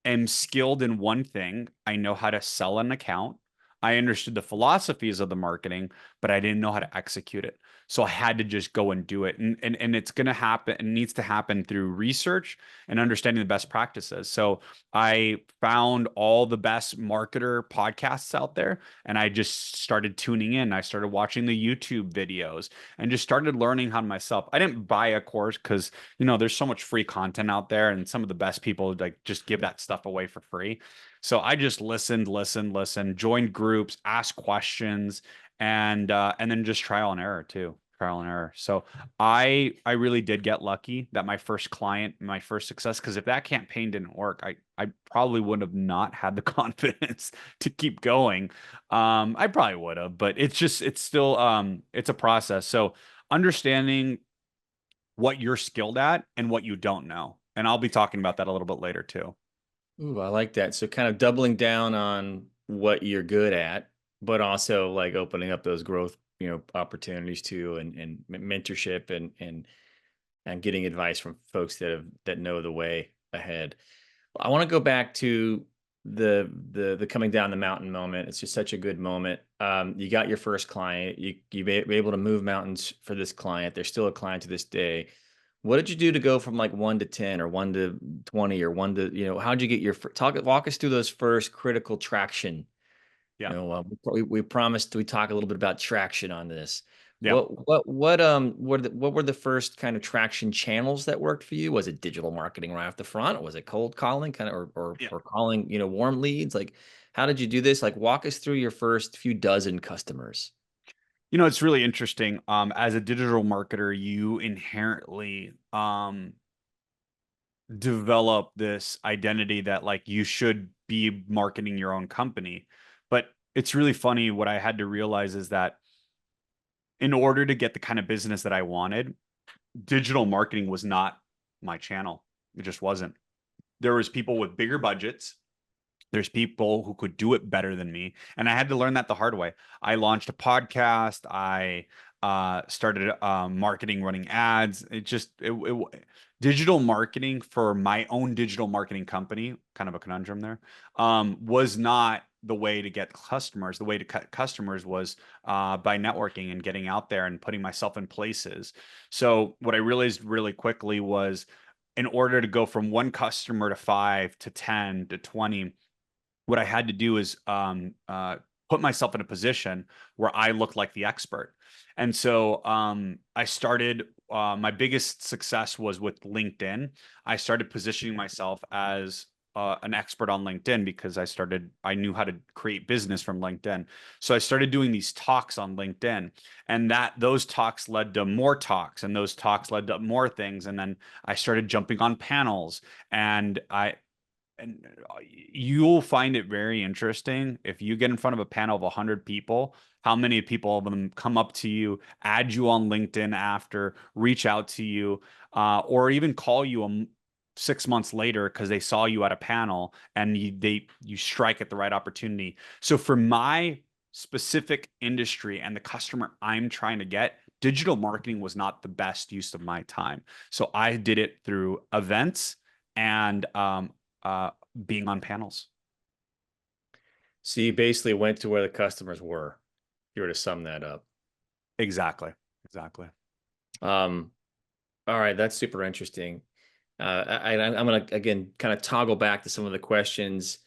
am skilled in one thing. I know how to sell an account. I understood the philosophies of the marketing, but I didn't know how to execute it. So I had to just go and do it. And it's going to happen, it needs to happen through research and understanding the best practices. So I found all the best marketer podcasts out there and I just started tuning in. I started watching the YouTube videos and just started learning how to myself. I didn't buy a course because, there's so much free content out there and some of the best people like just give that stuff away for free. So I just listened, joined groups, asked questions, and then just trial and error too. Trial and error. So I really did get lucky that my first client, my first success, because if that campaign didn't work, I probably would have not had the confidence to keep going. I probably would have, but it's still it's a process. So understanding what you're skilled at and what you don't know. And I'll be talking about that a little bit later too. Ooh, I like that. So kind of doubling down on what you're good at, but also like opening up those growth, opportunities too, and mentorship and getting advice from folks that know the way ahead. I want to go back to the coming down the mountain moment. It's just such a good moment. You got your first client. You were able to move mountains for this client. They're still a client to this day. What did you do to go from like 1 to 10 or 1 to 20 or how'd you get your walk us through those first critical traction? Yeah. We promised we talk a little bit about traction on this. Yeah. What were the first kind of traction channels that worked for you? Was it digital marketing right off the front? Or was it cold calling kind of Yeah. or calling, warm leads? Like how did you do this? Like walk us through your first few dozen customers. It's really interesting. As a digital marketer, you inherently develop this identity that like you should be marketing your own company. But it's really funny. What I had to realize is that in order to get the kind of business that I wanted, digital marketing was not my channel. It just wasn't. There was people with bigger budgets. There's people who could do it better than me, and I had to learn that the hard way. I launched a podcast. I started marketing, running ads. Digital marketing for my own digital marketing company, kind of a conundrum there, was not the way to get customers. The way to cut customers was by networking and getting out there and putting myself in places. So what I realized really quickly was in order to go from one customer to 5 to 10 to 20, what I had to do is put myself in a position where I looked like the expert. And so I started, my biggest success was with LinkedIn. I started positioning myself as an expert on LinkedIn because I knew how to create business from LinkedIn. So I started doing these talks on LinkedIn, and those talks led to more talks, and those talks led to more things. And then I started jumping on panels, and you'll find it very interesting if you get in front of a panel of 100 people, how many people of them come up to you, add you on LinkedIn after, reach out to you, or even call you 6 months later because they saw you at a panel and you strike at the right opportunity. So for my specific industry and the customer I'm trying to get, digital marketing was not the best use of my time. So I did it through events and uh, being on panels. So you basically went to where the customers were. If you were to sum that up. Exactly. Exactly. Um, all right, that's super interesting. I'm going to again kind of toggle back to some of the questions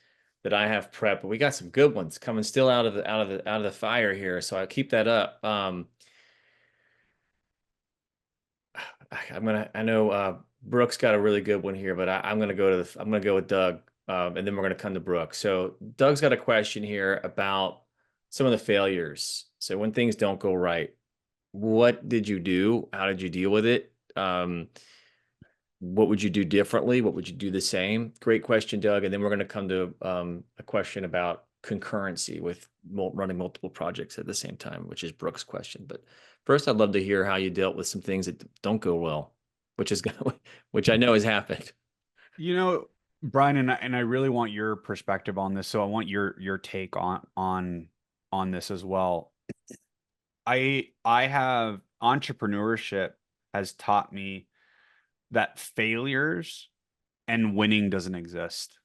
that I have prepped, but we got some good ones coming still out of the fire here. So I'll keep that up. I know Brooks got a really good one here, but I'm gonna I'm gonna go with Doug, and then we're gonna come to Brooks. So Doug's got a question here about some of the failures. So when things don't go right, what did you do? How did you deal with it? What would you do differently? What would you do the same? Great question, Doug. And then we're going to come to a question about concurrency with running multiple projects at the same time, which is Brooks' question. But first, I'd love to hear how you dealt with some things that don't go well, which I know has happened. You know, Brian, and I really want your perspective on this. So I want your take on this as well. I have entrepreneurship has taught me that failures and winning doesn't exist.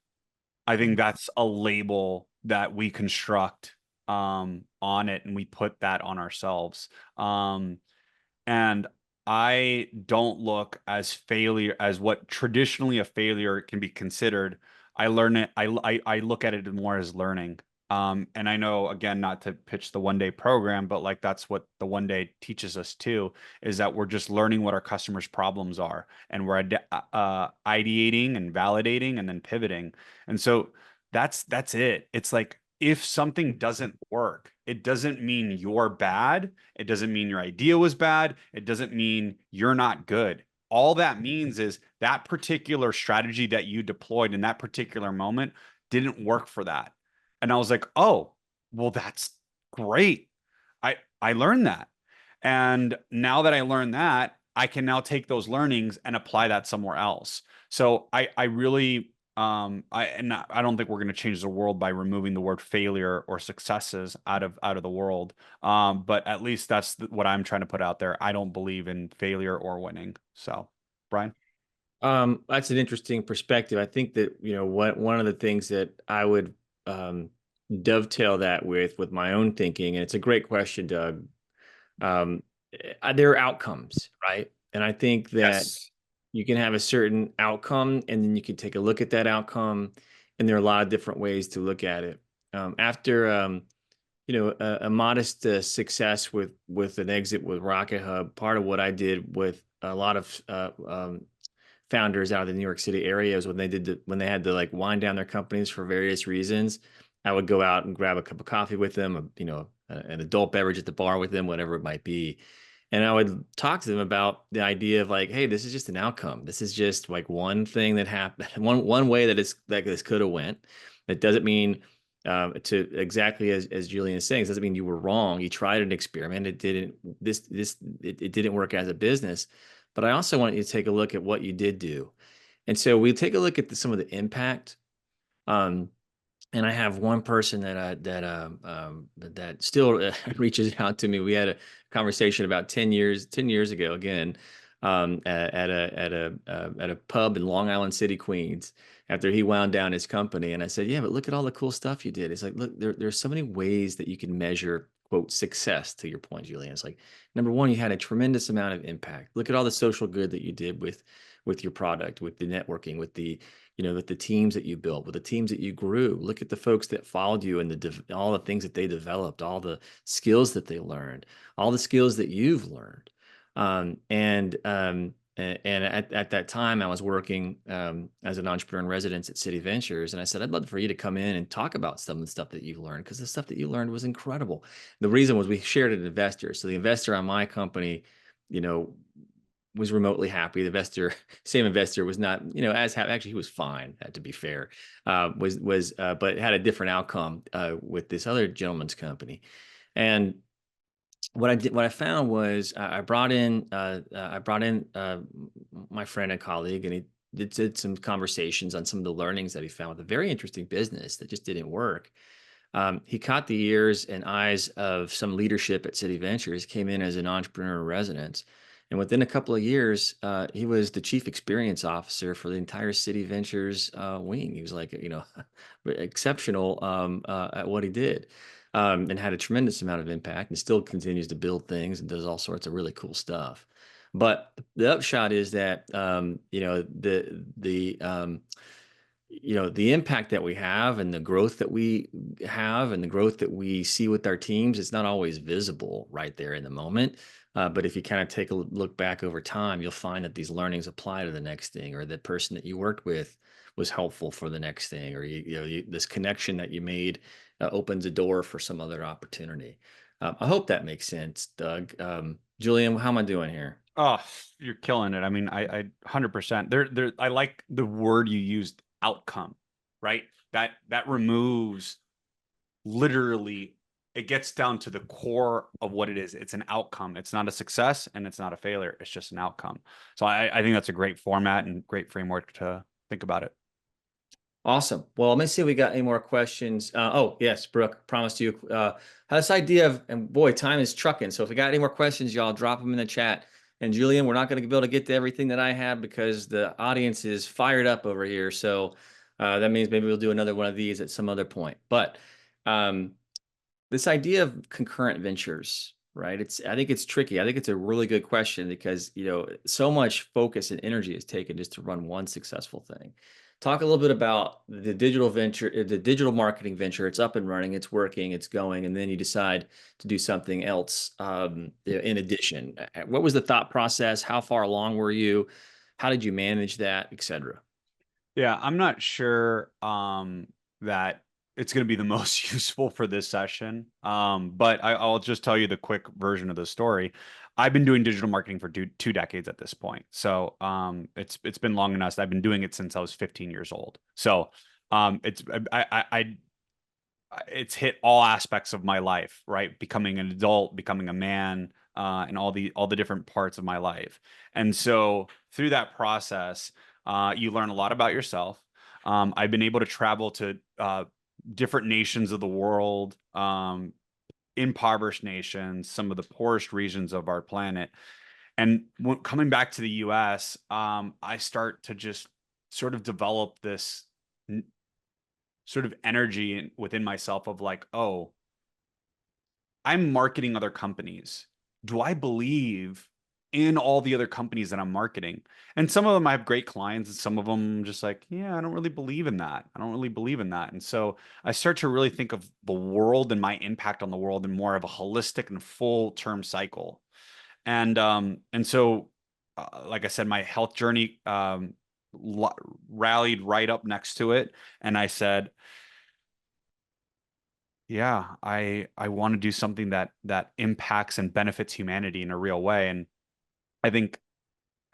I think that's a label that we construct on it, and we put that on ourselves. And I don't look as failure as what traditionally a failure can be considered. I learn it. I look at it more as learning. And I know, again, not to pitch the 1 day program, but like that's what the 1 day teaches us too, is that we're just learning what our customers' problems are, and we're ideating and validating and then pivoting. And so that's it. It's like if something doesn't work, it doesn't mean you're bad. It doesn't mean your idea was bad. It doesn't mean you're not good. All that means is that particular strategy that you deployed in that particular moment didn't work for that. And I was like, oh, well, that's great. I learned that. And now that I learned that, I can now take those learnings and apply that somewhere else. So I really I don't think we're going to change the world by removing the word failure or successes out of the world. But at least that's what I'm trying to put out there. I don't believe in failure or winning. So, Brian. That's an interesting perspective. I think that, what one of the things that I would um, dovetail that with my own thinking, and it's a great question, Doug. Um, there are outcomes, right? And I think that Yes. you can have a certain outcome, and then you can take a look at that outcome, and there are a lot of different ways to look at it. After a modest success with an exit with Rocket Hub, part of what I did with a lot of founders out of the New York City area is when they had to like wind down their companies for various reasons, I would go out and grab a cup of coffee with them, an adult beverage at the bar with them, whatever it might be. And I would talk to them about the idea of like, hey, this is just an outcome. This is just like one thing that happened, one way that this could have went. That doesn't mean to exactly as Julian is saying, it doesn't mean you were wrong. You tried an experiment. It didn't work as a business. But I also want you to take a look at what you did do. And so we take a look at some of the impact. Um, and I have one person that still reaches out to me. We had a conversation about 10 years ago again, at a pub in Long Island City, Queens, after he wound down his company. And I said, yeah, but look at all the cool stuff you did. It's like, look, there's so many ways that you can measure, quote, success, to your point, Julian. It's like, number one, you had a tremendous amount of impact. Look at all the social good that you did with your product, with the networking, with the teams that you built, with the teams that you grew. Look at the folks that followed you and all the things that they developed, all the skills that they learned, all the skills that you've learned. And at that time, I was working as an entrepreneur in residence at City Ventures, and I said, I'd love for you to come in and talk about some of the stuff that you learned, because the stuff that you learned was incredible. The reason was we shared an investor, so the investor on my company, you know, was remotely happy. The same investor was not, as happy. Actually, he was fine, to be fair. But had a different outcome with this other gentleman's company. And what I found was I brought in my friend and colleague, and he did some conversations on some of the learnings that he found with a very interesting business that just didn't work. He caught the ears and eyes of some leadership at City Ventures, came in as an entrepreneur in residence. And within a couple of years, he was the chief experience officer for the entire City Ventures wing. He was like, exceptional at what he did, and had a tremendous amount of impact, and still continues to build things and does all sorts of really cool stuff. But the upshot is that, the impact that we have and the growth that we have and the growth that we see with our teams, it's not always visible right there in the moment. But if you kind of take a look back over time, you'll find that these learnings apply to the next thing, or the person that you worked with was helpful for the next thing, or this connection that you made opens a door for some other opportunity. I hope that makes sense, Doug. Julian, how am I doing here? Oh, you're killing it. I mean, I 100%. I like the word you used, outcome, right? That removes literally, it gets down to the core of what it is. It's an outcome. It's not a success and it's not a failure. It's just an outcome. So I think that's a great format and great framework to think about it. Awesome. Well, let me see if we got any more questions. Oh, yes, Brooke, promised you. This idea of, and boy, time is trucking. So if we got any more questions, y'all drop them in the chat. And Julian, we're not going to be able to get to everything that I have because the audience is fired up over here. So that means maybe we'll do another one of these at some other point. But um, This idea of concurrent ventures, right? I think it's tricky. I think it's a really good question because, so much focus and energy is taken just to run one successful thing. Talk a little bit about the digital venture, the digital marketing venture. It's up and running, it's working, it's going, and then you decide to do something else in addition. What was the thought process? How far along were you? How did you manage that, et cetera? Yeah, I'm not sure that it's going to be the most useful for this session. But I'll just tell you the quick version of the story. I've been doing digital marketing for two decades at this point. So it's been long enough. I've been doing it since I was 15 years old. So it's it's hit all aspects of my life, right? Becoming an adult, becoming a man, and all the different parts of my life. And so through that process, you learn a lot about yourself. I've been able to travel to different nations of the world, impoverished nations, some of the poorest regions of our planet. And coming back to the US, I start to just sort of develop this sort of energy within myself of like, oh, I'm marketing other companies. Do I believe in all the other companies that I'm marketing? And some of them I have great clients, and some of them just like, yeah, I don't really believe in that. I don't really believe in that. And so I start to really think of the world and my impact on the world in more of a holistic and full term cycle. And so, like I said, my health journey rallied right up next to it, and I said, yeah, I want to do something that impacts and benefits humanity in a real way. And I think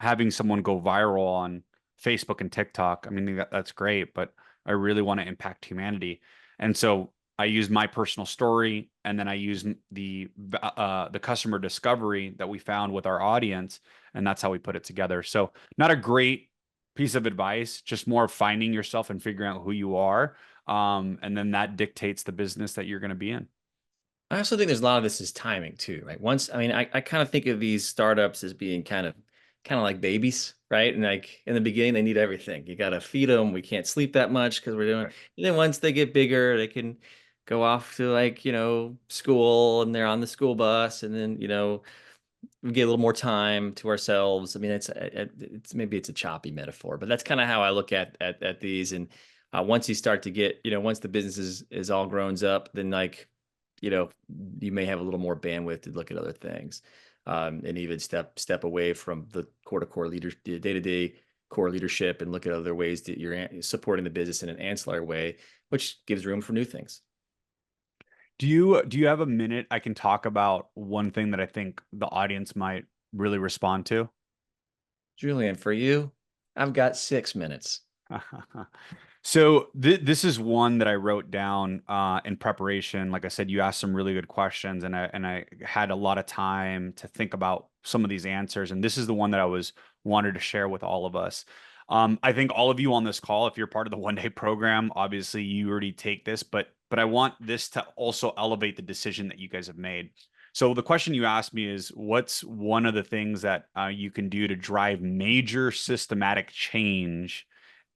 having someone go viral on Facebook and TikTok, I mean that's great, but I really want to impact humanity. And so I use my personal story, and then I use the customer discovery that we found with our audience, and that's how we put it together. So not a great piece of advice, just more finding yourself and figuring out who you are. And then that dictates the business that you're going to be in. I also think there's a lot of this is timing too, right? I kind of think of these startups as being kind of like babies, right? And like in the beginning, they need everything. You got to feed them. We can't sleep that much because we're doing. Right. And then once they get bigger, they can go off to like, school and they're on the school bus. And then, we get a little more time to ourselves. I mean, it's maybe it's a choppy metaphor, but that's kind of how I look at these. And once you start to get, once the business is all grown up, then like, you know, you may have a little more bandwidth to look at other things, and even step away from the core leader day to day core leadership and look at other ways that you're supporting the business in an ancillary way, which gives room for new things. Do you have a minute I can talk about one thing that I think the audience might really respond to? Julian, for you, I've got 6 minutes. So this is one that I wrote down in preparation. Like I said, you asked some really good questions, and I had a lot of time to think about some of these answers. And this is the one that I was wanted to share with all of us. I think all of you on this call, if you're part of the 1 day program, obviously you already take this, but I want this to also elevate the decision that you guys have made. So the question you asked me is, what's one of the things that you can do to drive major systematic change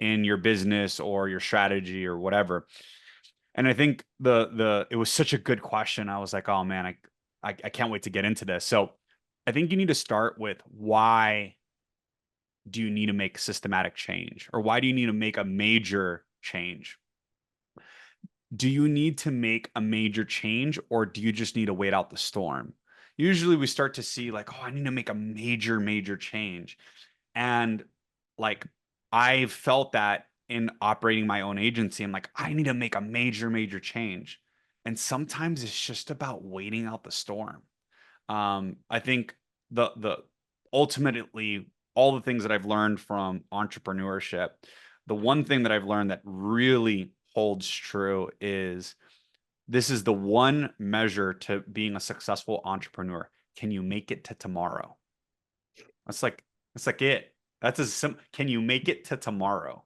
in your business or your strategy or whatever? And I think the it was such a good question. I was like, oh man, I can't wait to get into this. So I think you need to start with, why do you need to make systematic change, or why do you need to make a major change? Do you need to make a major change, or do you just need to wait out the storm? Usually we start to see like, oh, I need to make a major change. And like, I felt that in operating my own agency. I'm like, I need to make a major change. And sometimes it's just about waiting out the storm. I think the ultimately all the things that I've learned from entrepreneurship, the one thing that I've learned that really holds true is, this is the one measure to being a successful entrepreneur. Can you make it to tomorrow? That's like that's like it. That's as simple. Can you make it to tomorrow?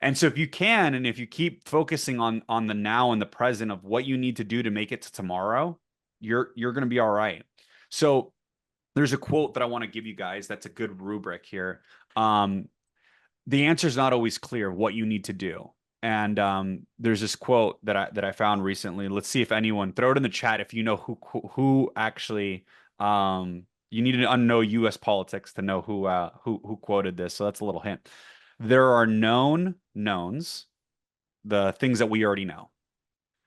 And so if you can, and if you keep focusing on the now and the present of what you need to do to make it to tomorrow, you're going to be all right. So there's a quote that I want to give you guys that's a good rubric here. The answer is not always clear what you need to do. And there's this quote that I found recently. Let's see if anyone throw it in the chat if you know who actually you need to know U.S. politics to know who quoted this. So that's a little hint. There are known knowns, the things that we already know.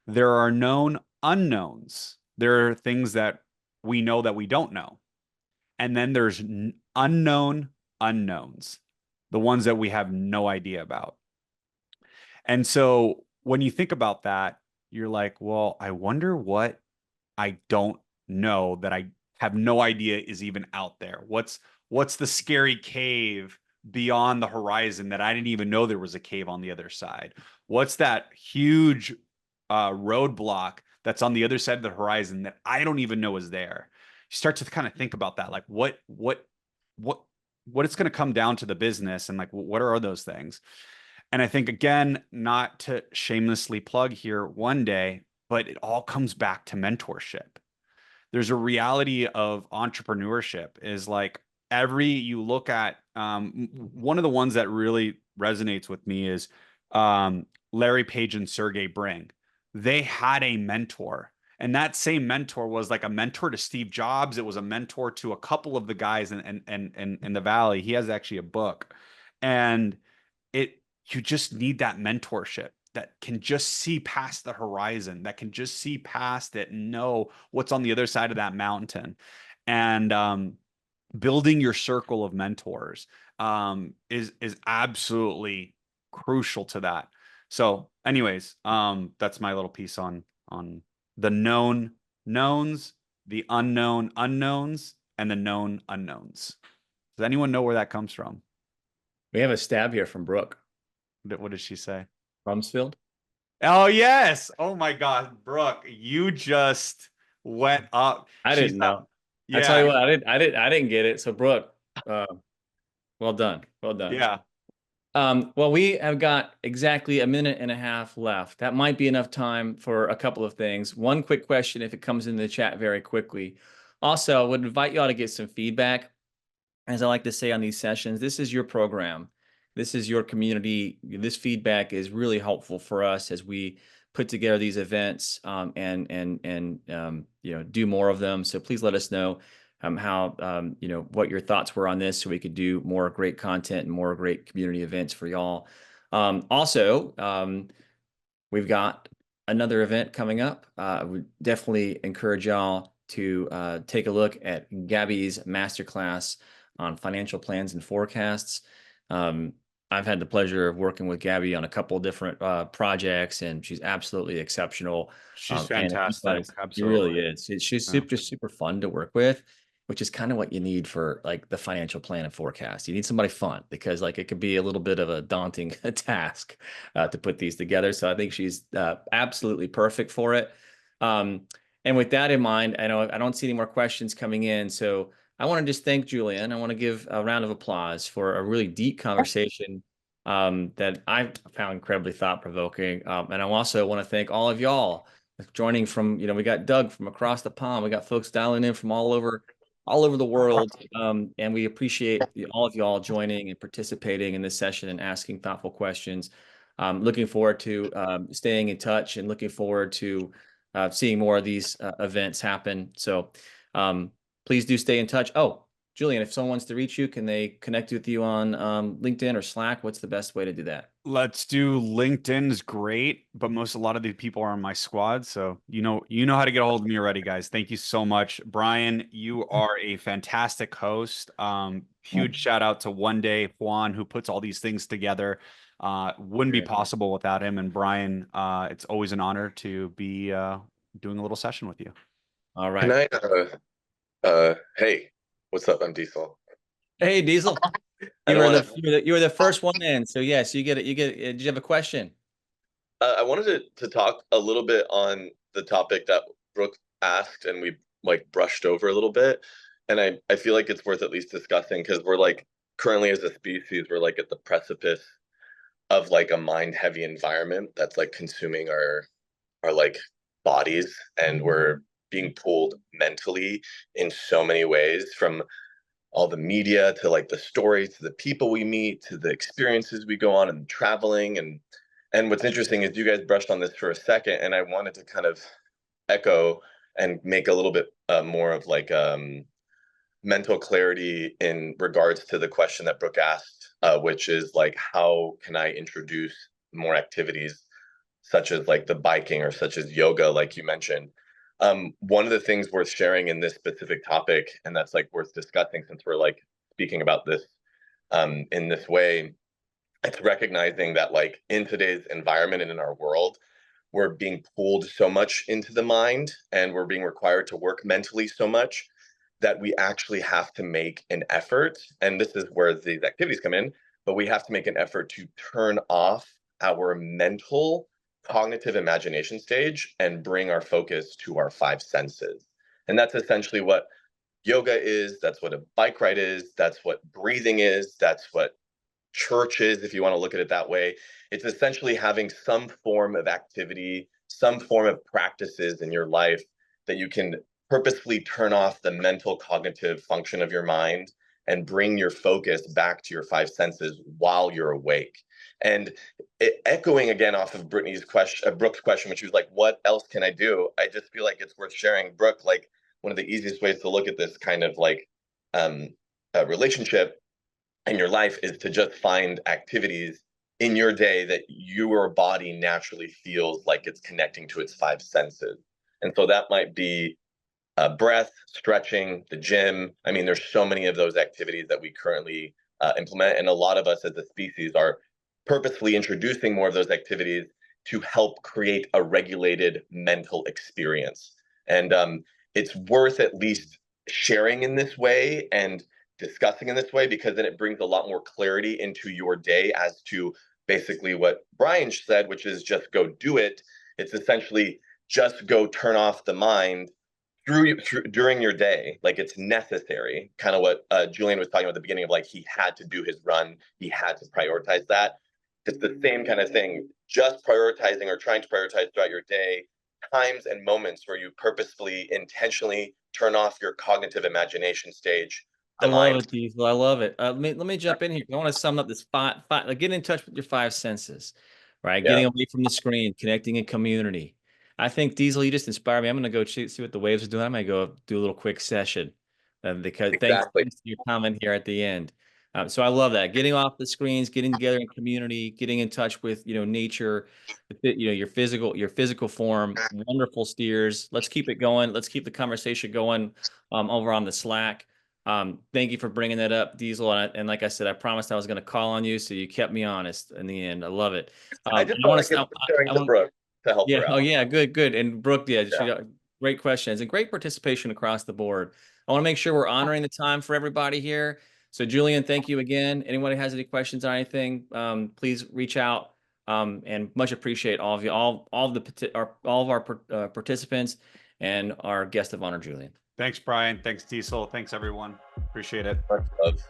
There are known unknowns. There are things that we know that we don't know. And then there's unknown unknowns, the ones that we have no idea about. And so when you think about that, you're like, well, I wonder what I don't know that I have no idea is even out there. What's the scary cave beyond the horizon that I didn't even know there was a cave on the other side? What's that huge roadblock that's on the other side of the horizon that I don't even know is there? You start to kind of think about that, like what what it's going to come down to the business, and like what are those things? And I think, again, not to shamelessly plug here one day, but it all comes back to mentorship. There's a reality of entrepreneurship is like you look at one of the ones that really resonates with me is Larry Page and Sergey Brin. They had a mentor. And that same mentor was like a mentor to Steve Jobs. It was a mentor to a couple of the guys in the Valley. He has actually a book. And it you just need that mentorship that can just see past the horizon, that can just see past it and know what's on the other side of that mountain. And building your circle of mentors is absolutely crucial to that. So, anyways, that's my little piece on the known knowns, the unknown unknowns, and the known unknowns. Does anyone know where that comes from? We have a stab here from Brooke What did she say? Rumsfeld. Oh yes. Oh my God, Brooke, you just went up. I She's didn't know. I tell yeah, you what, I didn't get it. So Brooke, uh, well done, well done. yeah. Well, we have got exactly a minute and a half left. That might be enough time for a couple of things. One quick question, if it comes in the chat very quickly. Also, I would invite you all to get some feedback. As I like to say on these sessions, this is your program. This is your community. This feedback is really helpful for us as we put together these events and do more of them. So please let us know how what your thoughts were on this, so we could do more great content and more great community events for y'all. Also, we've got another event coming up. I would definitely encourage y'all to take a look at Gabby's masterclass on financial plans and forecasts. I've had the pleasure of working with Gabby on a couple of different projects, and she's absolutely exceptional. She's And if you fantastic. guys, she Absolutely. really is. She's Yeah. super fun to work with, which is kind of what you need for like the financial plan and forecast. You need somebody fun, because like it could be a little bit of a daunting task to put these together. So I think she's absolutely perfect for it. And with that in mind, I know I don't see any more questions coming in. So I want to just thank Julian. I want to give a round of applause for a really deep conversation that I found incredibly thought-provoking. And I also want to thank all of y'all joining from, we got Doug from across the pond. We got folks dialing in from all over the world. And we appreciate all of y'all joining and participating in this session and asking thoughtful questions. Looking forward to staying in touch, and looking forward to seeing more of these events happen. So please do stay in touch. Oh, Julian, if someone wants to reach you, can they connect with you on LinkedIn or Slack? What's the best way to do that? Let's do LinkedIn is great, but a lot of the people are on my squad, so you know how to get a hold of me already, guys. Thank you so much, Brian. You are a fantastic host. Huge shout out to One Day Juan, who puts all these things together. Wouldn't be Great. possible without him. And Brian, it's always an honor to be doing a little session with you. All Can right. I, hey, what's up? I'm Diesel. Hey, Diesel. I You don't were want you were the first one in. So yes, you get it. You get it. Did you have a question? I wanted to talk a little bit on the topic that Brooke asked and we like brushed over a little bit. And I feel like it's worth at least discussing because we're like currently as a species, we're like at the precipice of like a mind heavy environment that's like consuming our like bodies, and we're being pulled mentally in so many ways, from all the media to like the stories to the people we meet to the experiences we go on and traveling. And And what's interesting is you guys brushed on this for a second, and I wanted to kind of echo and make a little bit more of like mental clarity in regards to the question that Brooke asked, which is like, how can I introduce more activities such as like the biking or such as yoga, like you mentioned. One of the things worth sharing in this specific topic, and that's like worth discussing since we're like speaking about this in this way, it's recognizing that like in today's environment and in our world, we're being pulled so much into the mind and we're being required to work mentally so much that we actually have to make an effort. And this is where these activities come in, but we have to make an effort to turn off our mental cognitive imagination stage and bring our focus to our five senses. And that's essentially what yoga is. That's what a bike ride is. That's what breathing is. That's what church is, if you want to look at it that way. It's essentially having some form of activity, some form of practices in your life that you can purposefully turn off the mental cognitive function of your mind and bring your focus back to your five senses while you're awake. And echoing again off of Brittany's question, Brooke's question, when she was like, what else can I do? I just feel like it's worth sharing. Brooke, like one of the easiest ways to look at this kind of like a relationship in your life is to just find activities in your day that your body naturally feels like it's connecting to its five senses. And so that might be breath, stretching, the gym. I mean, there's so many of those activities that we currently implement. And a lot of us as a species are purposefully introducing more of those activities to help create a regulated mental experience. And it's worth at least sharing in this way and discussing in this way, because then it brings a lot more clarity into your day as to basically what Brian said, which is just go do it. It's essentially just go turn off the mind during your day, like it's necessary. Kind of what Julian was talking about at the beginning of like he had to do his run, he had to prioritize that. It's the same kind of thing, just prioritizing or trying to prioritize throughout your day times and moments where you purposefully, intentionally turn off your cognitive imagination stage, I the love mind. it, Diesel. I love it. Let me jump in here. I want to sum up this like, get in touch with your five senses, right? Yeah, Getting away from the screen, connecting in community. I think Diesel, you just inspired me. I'm going to go see what the waves are doing. I'm going to go do a little quick session, because exactly. thanks to your comment here at the end. So I love that. Getting off the screens, getting together in community, getting in touch with nature, your physical form. Wonderful steers. Let's keep it going. Let's keep the conversation going over on the Slack. Thank you for bringing that up, Diesel. And like I said, I promised I was going to call on you, so you kept me honest in the end. I love it. I just I felt want like to. it's sharing I to want. Brooke to help Yeah. her Oh, out. yeah. Good. Good. And Brooke, yeah, she Yeah. got great questions and great participation across the board. I want to make sure we're honoring the time for everybody here. So, Julian, thank you again. Anyone who has any questions or anything, please reach out. And much appreciate all of you, all of our participants and our guest of honor, Julian. Thanks, Brian. Thanks, Diesel. Thanks, everyone. Appreciate it. Much love.